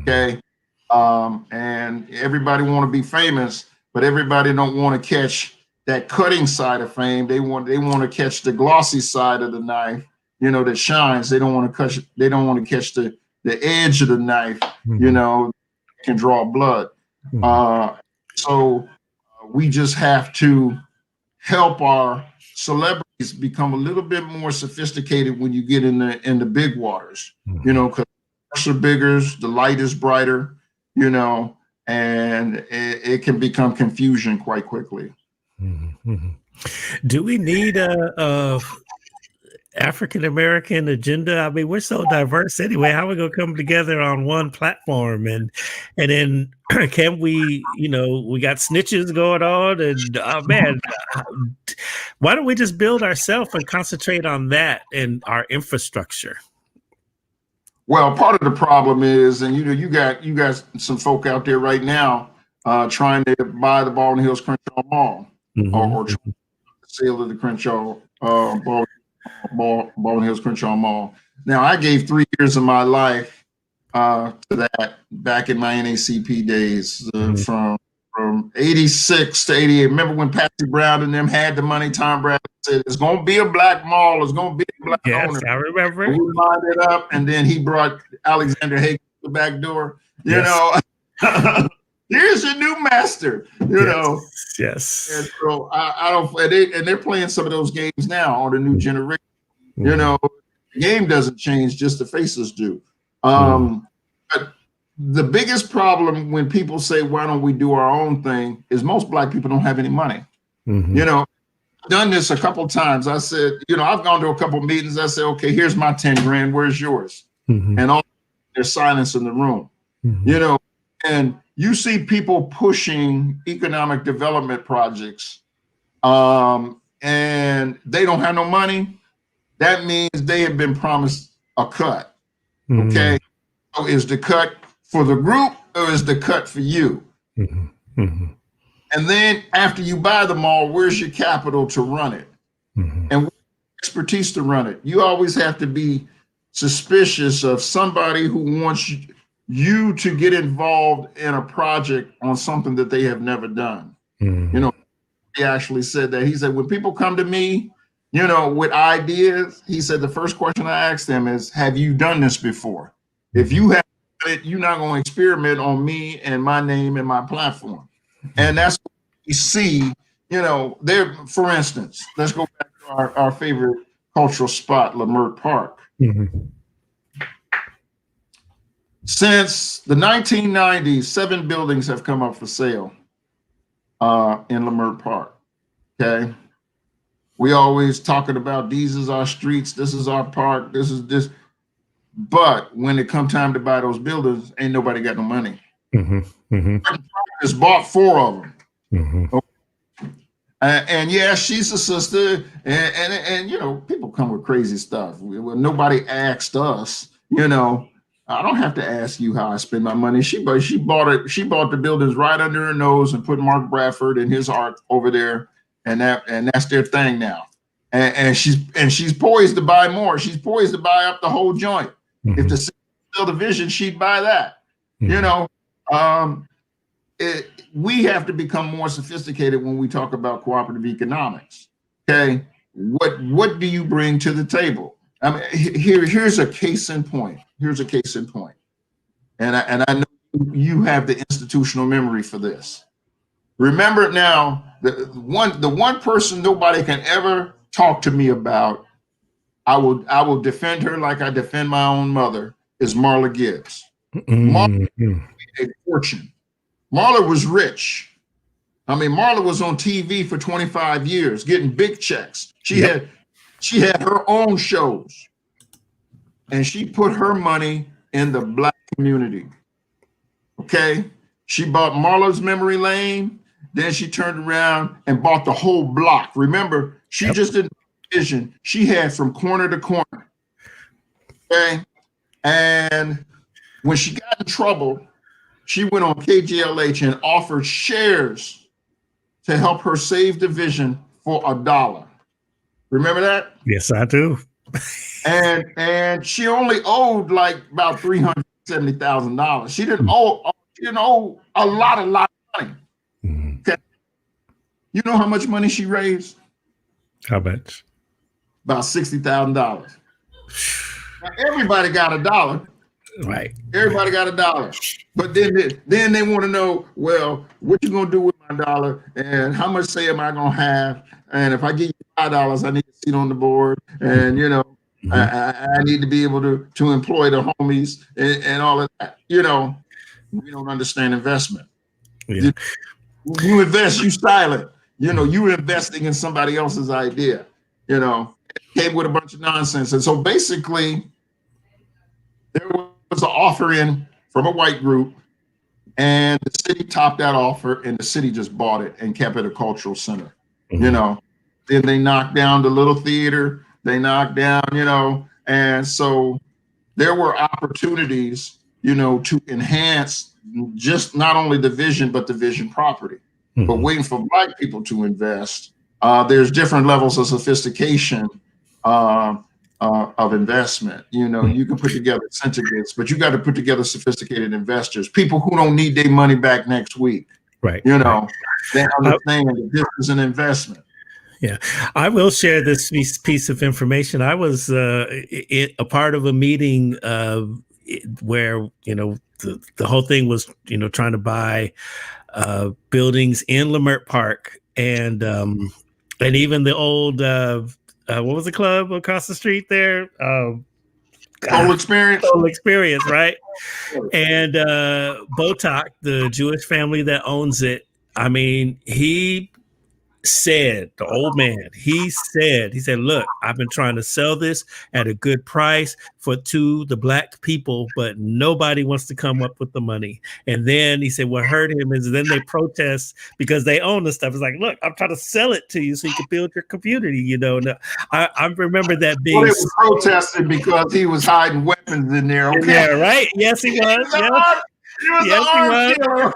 Okay. And everybody want to be famous, but everybody don't want to catch that cutting side of fame. They want to catch the glossy side of the knife, that shines. They don't want to catch the edge of the knife, can draw blood. So we just have to help our celebrities become a little bit more sophisticated when you get in the big waters, because the bigger, the light is brighter, and it can become confusion quite quickly. Do we need a African American agenda? I mean, we're so diverse anyway. How are we gonna come together on one platform? And then can we, we got snitches going on, and man, why don't we just build ourselves and concentrate on that and our infrastructure? Well, part of the problem is, and you got some folk out there right now trying to buy the Baldwin Hills Crenshaw Mall, or the sale of the Crenshaw Baldwin Hills Crenshaw Mall. Now, I gave 3 years of my life to that back in my NACP days, from 86 to 88. Remember when Patsy Brown and them had the money? Tom Bradley said, it's going to be a black mall. It's going to be a black owner. I remember. And we lined it up, and then he brought Alexander Hagan to the back door. Here's your new master. Yes. And so I don't. And they're playing some of those games now on the new generation. The game doesn't change, just the faces do. But the biggest problem when people say, why don't we do our own thing, is most Black people don't have any money. I've done this a couple of times. I said, I've gone to a couple of meetings. I said, okay, here's my 10 grand. Where's yours? And all there's silence in the room, and you see people pushing economic development projects, and they don't have no money. That means they have been promised a cut. Okay. So is the cut for the group, or is the cut for you? And then after you buy the mall, where's your capital to run it? And expertise to run it? You always have to be suspicious of somebody who wants you to get involved in a project on something that they have never done. He actually said that. He said, when people come to me, with ideas, he said, the first question I ask them is, have you done this before? If you have done it, you're not going to experiment on me and my name and my platform. And that's what we see, there, for instance, let's go back to our favorite cultural spot, Leimert Park. Since the 1990s, 7 buildings have come up for sale in Leimert Park. Okay. We always talking about these is our streets, this is our park, this is this. But when it come time to buy those buildings, ain't nobody got no money. Just bought 4 of them. And yeah, she's a sister, and people come with crazy stuff. Well, nobody asked us, I don't have to ask you how I spend my money. She bought the buildings right under her nose and put Mark Bradford and his art over there, and that's their thing now. And she's poised to buy more. She's poised to buy up the whole joint. If the still division, she'd buy that. We have to become more sophisticated when we talk about cooperative economics. Okay, what do you bring to the table? I mean, here's a case in point. And I know you have the institutional memory for this. Remember now, the one person nobody can ever talk to me about, I will defend her like I defend my own mother, is Marla Gibbs. Marla made a fortune. Marla was rich. I mean, Marla was on TV for 25 years, getting big checks. She had her own shows, and she put her money in the Black community. Okay, she bought Marla's Memory Lane. Then she turned around and bought the whole block. Remember, she just didn't vision. She had from corner to corner. Okay. And when she got in trouble, she went on KGLH and offered shares to help her save the vision for $1. Remember that? Yes, I do. And she only owed like about $370,000. She didn't owe a lot of money. Mm-hmm. Okay. You know how much money she raised? How much? About $60,000. Now everybody got $1. Right. Everybody got $1. But then they want to know, well, what you gonna do with my $1 and how much say am I gonna have? And if I give you $5, I need a seat on the board, and Mm-hmm. I need to be able to employ the homies and all of that. We don't understand investment. Yeah. You invest, you silent. You're investing in somebody else's idea. It came with a bunch of nonsense. And so basically, there was an offer in from a white group, and the city topped that offer, and the city just bought it and kept it a cultural center. Mm-hmm. Then they knocked down the little theater. They knocked down, and so there were opportunities, to enhance just not only the vision, but the vision property. Mm-hmm. But waiting for Black people to invest, there's different levels of sophistication of investment. You can put together syndicates, but you got to put together sophisticated investors, people who don't need their money back next week. Right. They understand that this is an investment. Yeah, I will share this piece of information. I was a part of a meeting where the whole thing was trying to buy buildings in Leimert Park, and even the old what was the club across the street there? Total Experience. Total Experience, right? And Botak, the Jewish family that owns it, I mean, he said, the old man, he said, look, I've been trying to sell this at a good price to the Black people, but nobody wants to come up with the money. And then he said, what hurt him is then they protest because they own the stuff. It's like, look, I'm trying to sell it to you so you can build your community. I remember that being. Well, they were protesting because he was hiding weapons in there. Okay, yeah, right. Yes, he was. Yes. Yes, he was.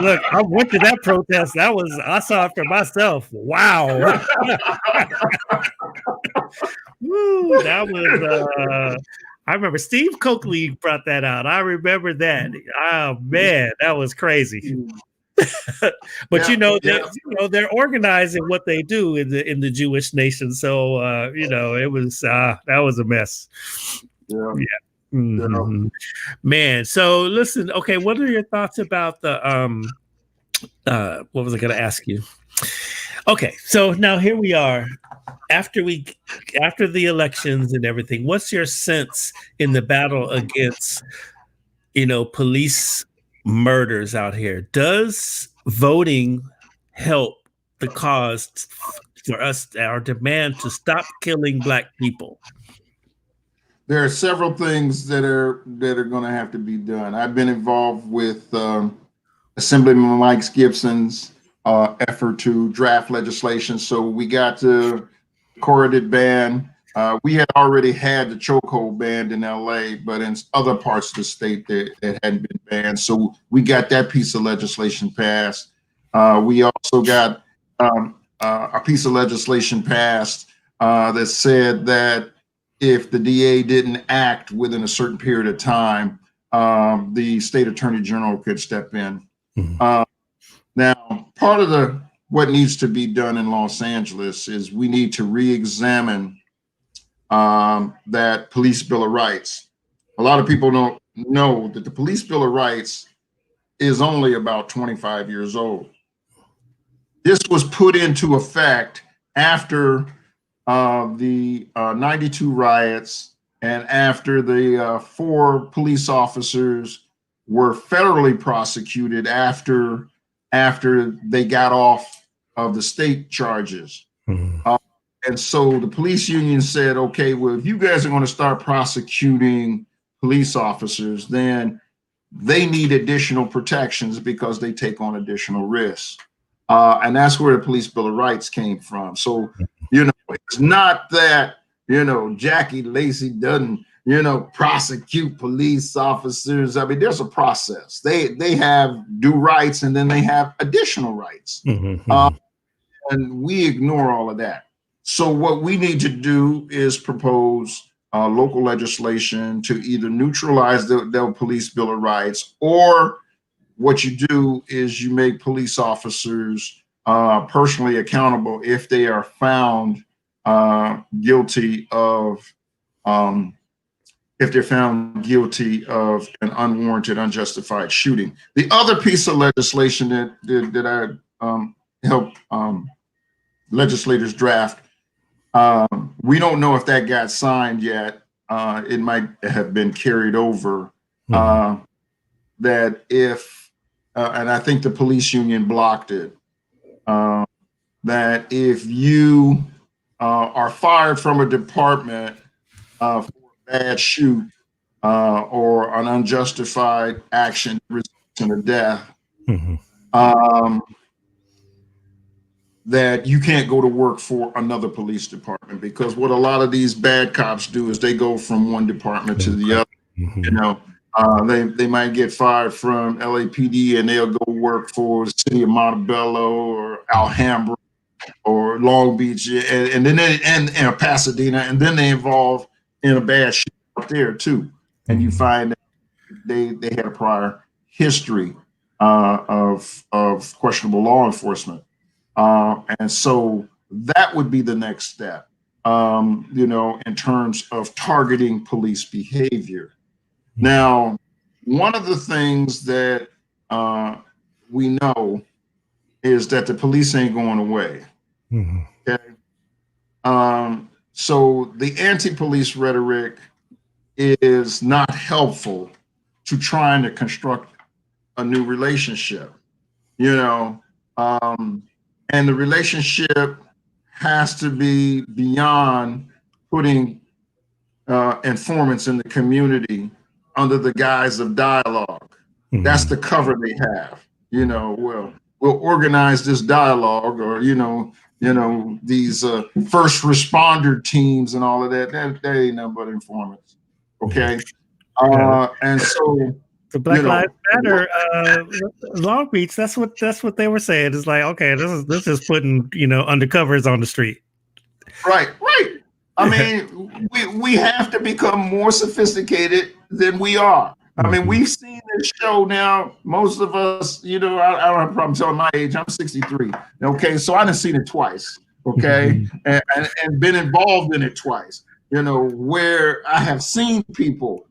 Look, I went to that protest. I saw it for myself. Wow. Woo, that was I remember Steve Coakley brought that out. I remember that. Oh man, that was crazy. But they're organizing what they do in the Jewish nation. So it was that was a mess. Yeah. Mm-hmm. Man, so listen, okay, what are your thoughts about the what was I going to ask you? Okay, so now here we are after the elections and everything. What's your sense in the battle against police murders out here? Does voting help the cause for us, our demand to stop killing Black people? There are several things that are going to have to be done. I've been involved with Assemblyman Mike Gibson's effort to draft legislation. So we got the correlated ban. We had already had the chokehold banned in LA, but in other parts of the state that hadn't been banned. So we got that piece of legislation passed. We also got a piece of legislation passed that said that if the DA didn't act within a certain period of time, the state attorney general could step in. Mm-hmm. Now, part of what needs to be done in Los Angeles is we need to re-examine that Police Bill of Rights. A lot of people don't know that the Police Bill of Rights is only about 25 years old. This was put into effect after the 92 riots and after the 4 police officers were federally prosecuted after they got off of the state charges. Mm-hmm. And so the police union said, okay, well, if you guys are going to start prosecuting police officers, then they need additional protections because they take on additional risks. And that's where the Police Bill of Rights came from. So, it's not that, Jackie Lacey doesn't, prosecute police officers. I mean, there's a process. They have due rights, and then they have additional rights. And we ignore all of that. So what we need to do is propose local legislation to either neutralize the Police Bill of Rights, or what you do is you make police officers personally accountable if they are found guilty of if they're found guilty of an unwarranted, unjustified shooting. The other piece of legislation that I helped legislators draft, we don't know if that got signed yet. It might have been carried over. That if, and I think the police union blocked it, that if you are fired from a department for a bad shoot or an unjustified action that results in a death, that you can't go to work for another police department, because what a lot of these bad cops do is they go from one department to the other. They might get fired from LAPD and they'll go work for the city of Montebello or Alhambra or Long Beach, and then and Pasadena, and then they involve in a bad shit up there too. And you find that they had a prior history of questionable law enforcement. And so that would be the next step, in terms of targeting police behavior. Now, one of the things that we know is that the police ain't going away. Okay. So the anti-police rhetoric is not helpful to trying to construct a new relationship, and the relationship has to be beyond putting informants in the community under the guise of dialogue. That's the cover they have. We'll organize this dialogue, or these first responder teams and all of that. That ain't nothing but informants. Okay. And so the Black Lives Matter Long Beach, that's what they were saying. It's like, okay, this is putting undercovers on the street. Right. I mean, we have to become more sophisticated than we are. I mean, we've seen this show now. Most of us, I don't have a problem telling my age. I'm 63. Okay, so I done seen it twice. Okay, and been involved in it twice. Where I have seen people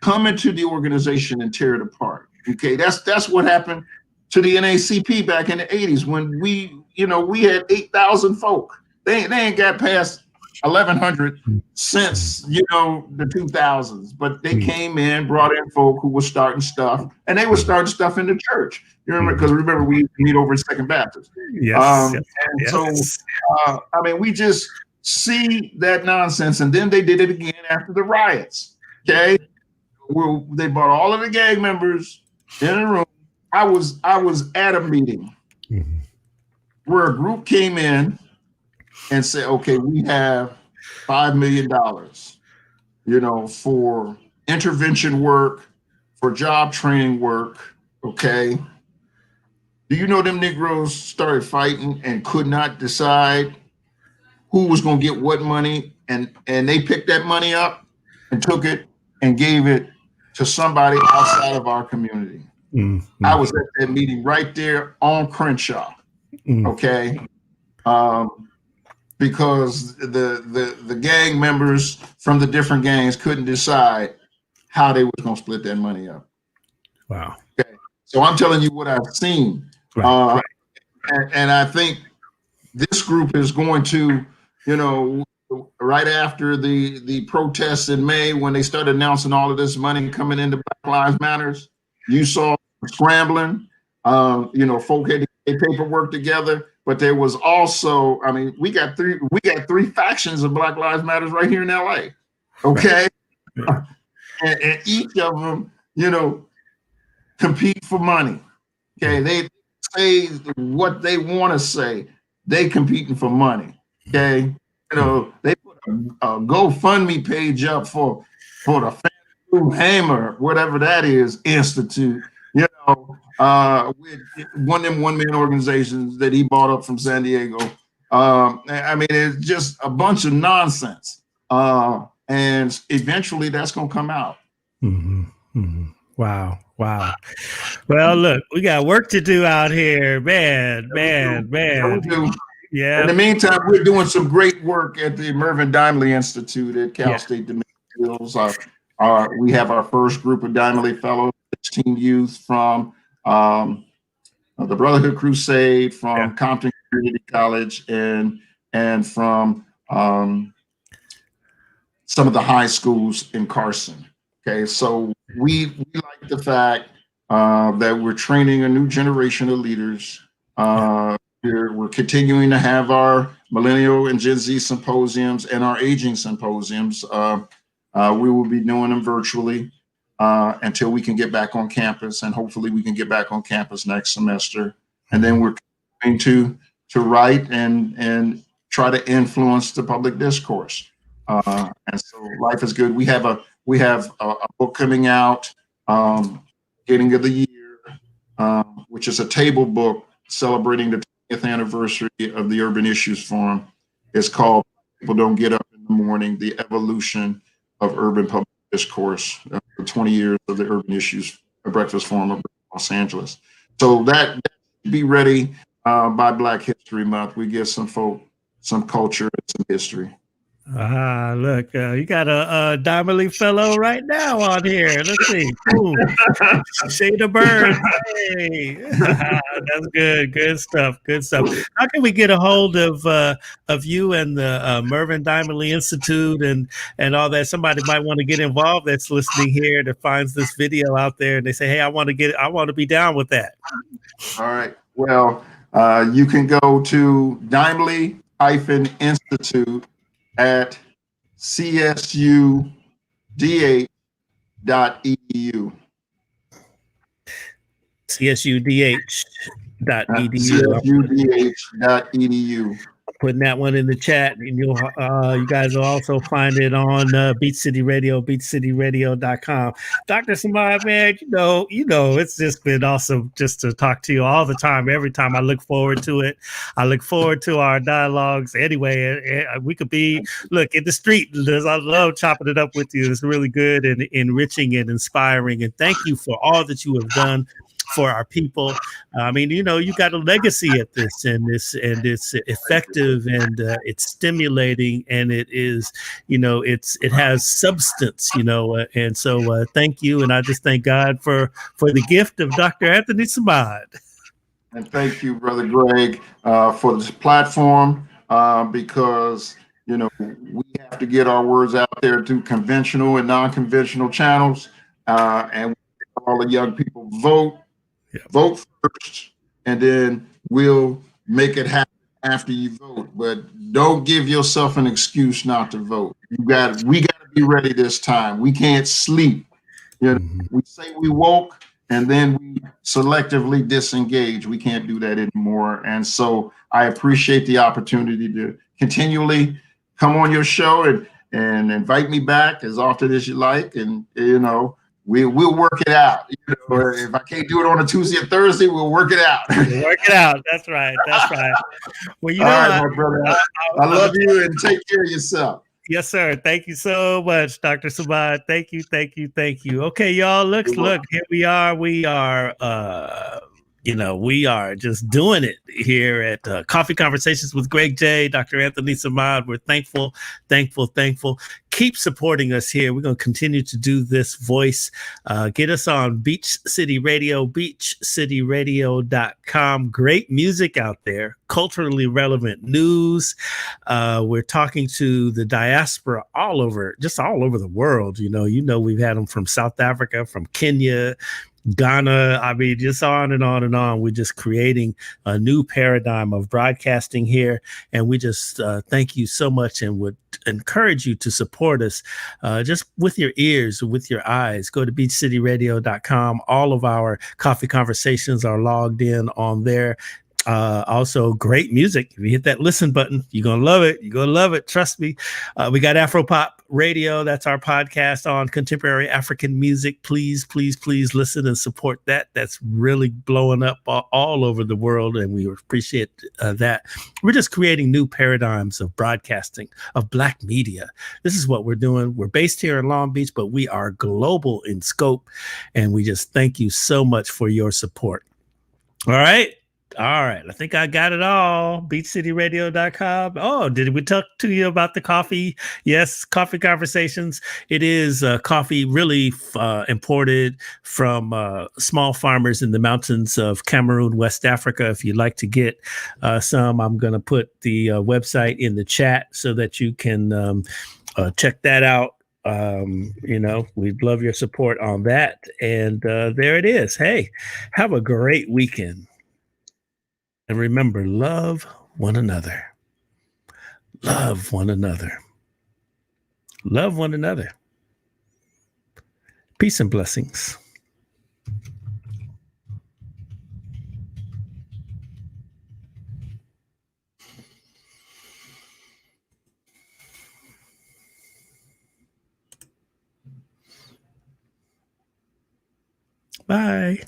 come into the organization and tear it apart. Okay, that's what happened to the NAACP back in the 80s when we had 8,000 folk. They ain't got past 1,100 since the 2000s, but they came in, brought in folk who were starting stuff, and they were starting stuff in the church. You remember, because remember we used to meet over at Second Baptist. So I mean, we just see that nonsense, and then they did it again after the riots. Okay, they brought all of the gang members in a room. I was at a meeting where a group came in and said, okay, we have $5 million, for intervention work, for job training work. Okay. Do you know them Negroes started fighting and could not decide who was going to get what money? And they picked that money up and took it and gave it to somebody outside of our community. I was at that meeting right there on Crenshaw. Okay. Because the gang members from the different gangs couldn't decide how they was going to split that money up. Wow. Okay. So I'm telling you what I've seen. Right. And I think this group is going to, right after the protests in May, when they started announcing all of this money coming into Black Lives Matters, you saw scrambling, folk had to get paperwork together. But there was also, I mean, we got three factions of Black Lives Matters right here in LA. Okay. And each of them, compete for money. Okay, they say what they want to say. They competing for money. Okay, they put a GoFundMe page up for the Fannie Hammer, whatever that is, Institute. With one of them one-man organizations that he bought up from San Diego. I mean, it's just a bunch of nonsense. And eventually that's going to come out. Mm-hmm. Mm-hmm. Wow. Well, look, we got work to do out here, man. Yeah. In the meantime, we're doing some great work at the Mervyn Dimely Institute at Cal State Dominion Hills. We have our first group of Dimely Fellows, 16 youth from the Brotherhood Crusade, from Compton Community College, and from some of the high schools in Carson. Okay, so we like the fact that we're training a new generation of leaders. We're continuing to have our Millennial and Gen Z symposiums and our aging symposiums. We will be doing them virtually until we can get back on campus, and hopefully we can get back on campus next semester. And then we're going to write and try to influence the public discourse. And so life is good. We have a book coming out, beginning of the year, which is a table book celebrating the 20th anniversary of the Urban Issues Forum. It's called "People Don't Get Up in the Morning: The Evolution of Urban Public Discourse," for 20 years of the Urban Issues Breakfast Forum of Los Angeles. So that be ready by Black History Month. We give some folk some culture and some history. Look, you got a Dimely fellow right now on here. Let's see. Ooh, Shade of Bird. Hey, that's good. Good stuff. How can we get a hold of you and the Mervyn Dimely Institute and all that? Somebody might want to get involved that's listening here that finds this video out there and they say, hey, I want to be down with that. All right. Well, you can go to Dimely-Institute at csudh.edu. csudh.edu. Putting that one in the chat, and you guys will also find it on Beach City Radio, beachcityradio.com. Dr. Samad, man, you know, it's just been awesome just to talk to you all the time. Every time I look forward to it. I look forward to our dialogues. Anyway, we could be, in the street. I love chopping it up with you. It's really good and enriching and inspiring. And thank you for all that you have done for our people. I mean, you got a legacy at this, and it's effective, and it's stimulating, and it is, it has substance, and so thank you. And I just thank God for the gift of Dr. Anthony Samad. And thank you, Brother Greg, for this platform, because, we have to get our words out there through conventional and non-conventional channels, and all the young people vote. Vote first, and then we'll make it happen after you vote. But don't give yourself an excuse not to vote. We got to be ready this time. We can't sleep. We say we woke, and then we selectively disengage. We can't do that anymore. And so I appreciate the opportunity to continually come on your show and invite me back as often as you like. And we'll work it out. If I can't do it on a Tuesday or Thursday, we'll work it out. Work it out. That's right. Well, all right, my brother. I love you, and take care of yourself. Yes, sir. Thank you so much, Dr. Samad. Thank you. Okay, y'all. Look. Here we are. We are just doing it here at Coffee Conversations with Greg J, Dr. Anthony Samad. We're thankful. Keep supporting us here. We're going to continue to do this voice. Get us on Beach City Radio, beachcityradio.com. Great music out there, culturally relevant news. We're talking to the diaspora all over the world. We've had them from South Africa, from Kenya, Ghana. I mean, just on and on and on. We're just creating a new paradigm of broadcasting here. And we just thank you so much and would encourage you to support us just with your ears, with your eyes. Go to beachcityradio.com. All of our coffee conversations are logged in on there. Also, great music. If you hit that listen button, you're going to love it. You're going to love it. Trust me. We got Afropop Radio. That's our podcast on contemporary African music. Please, please, please listen and support that. That's really blowing up all over the world, and we appreciate that. We're just creating new paradigms of broadcasting, of Black media. This is what we're doing. We're based here in Long Beach, but we are global in scope, and we just thank you so much for your support. All right. All right. I think I got it all. Beachcityradio.com. Oh, did we talk to you about the coffee? Yes, coffee conversations. It is coffee really imported from small farmers in the mountains of Cameroon, West Africa. If you'd like to get some, I'm going to put the website in the chat so that you can check that out. We'd love your support on that. And there it is. Hey, have a great weekend. And remember, love one another. Love one another. Love one another. Peace and blessings. Bye.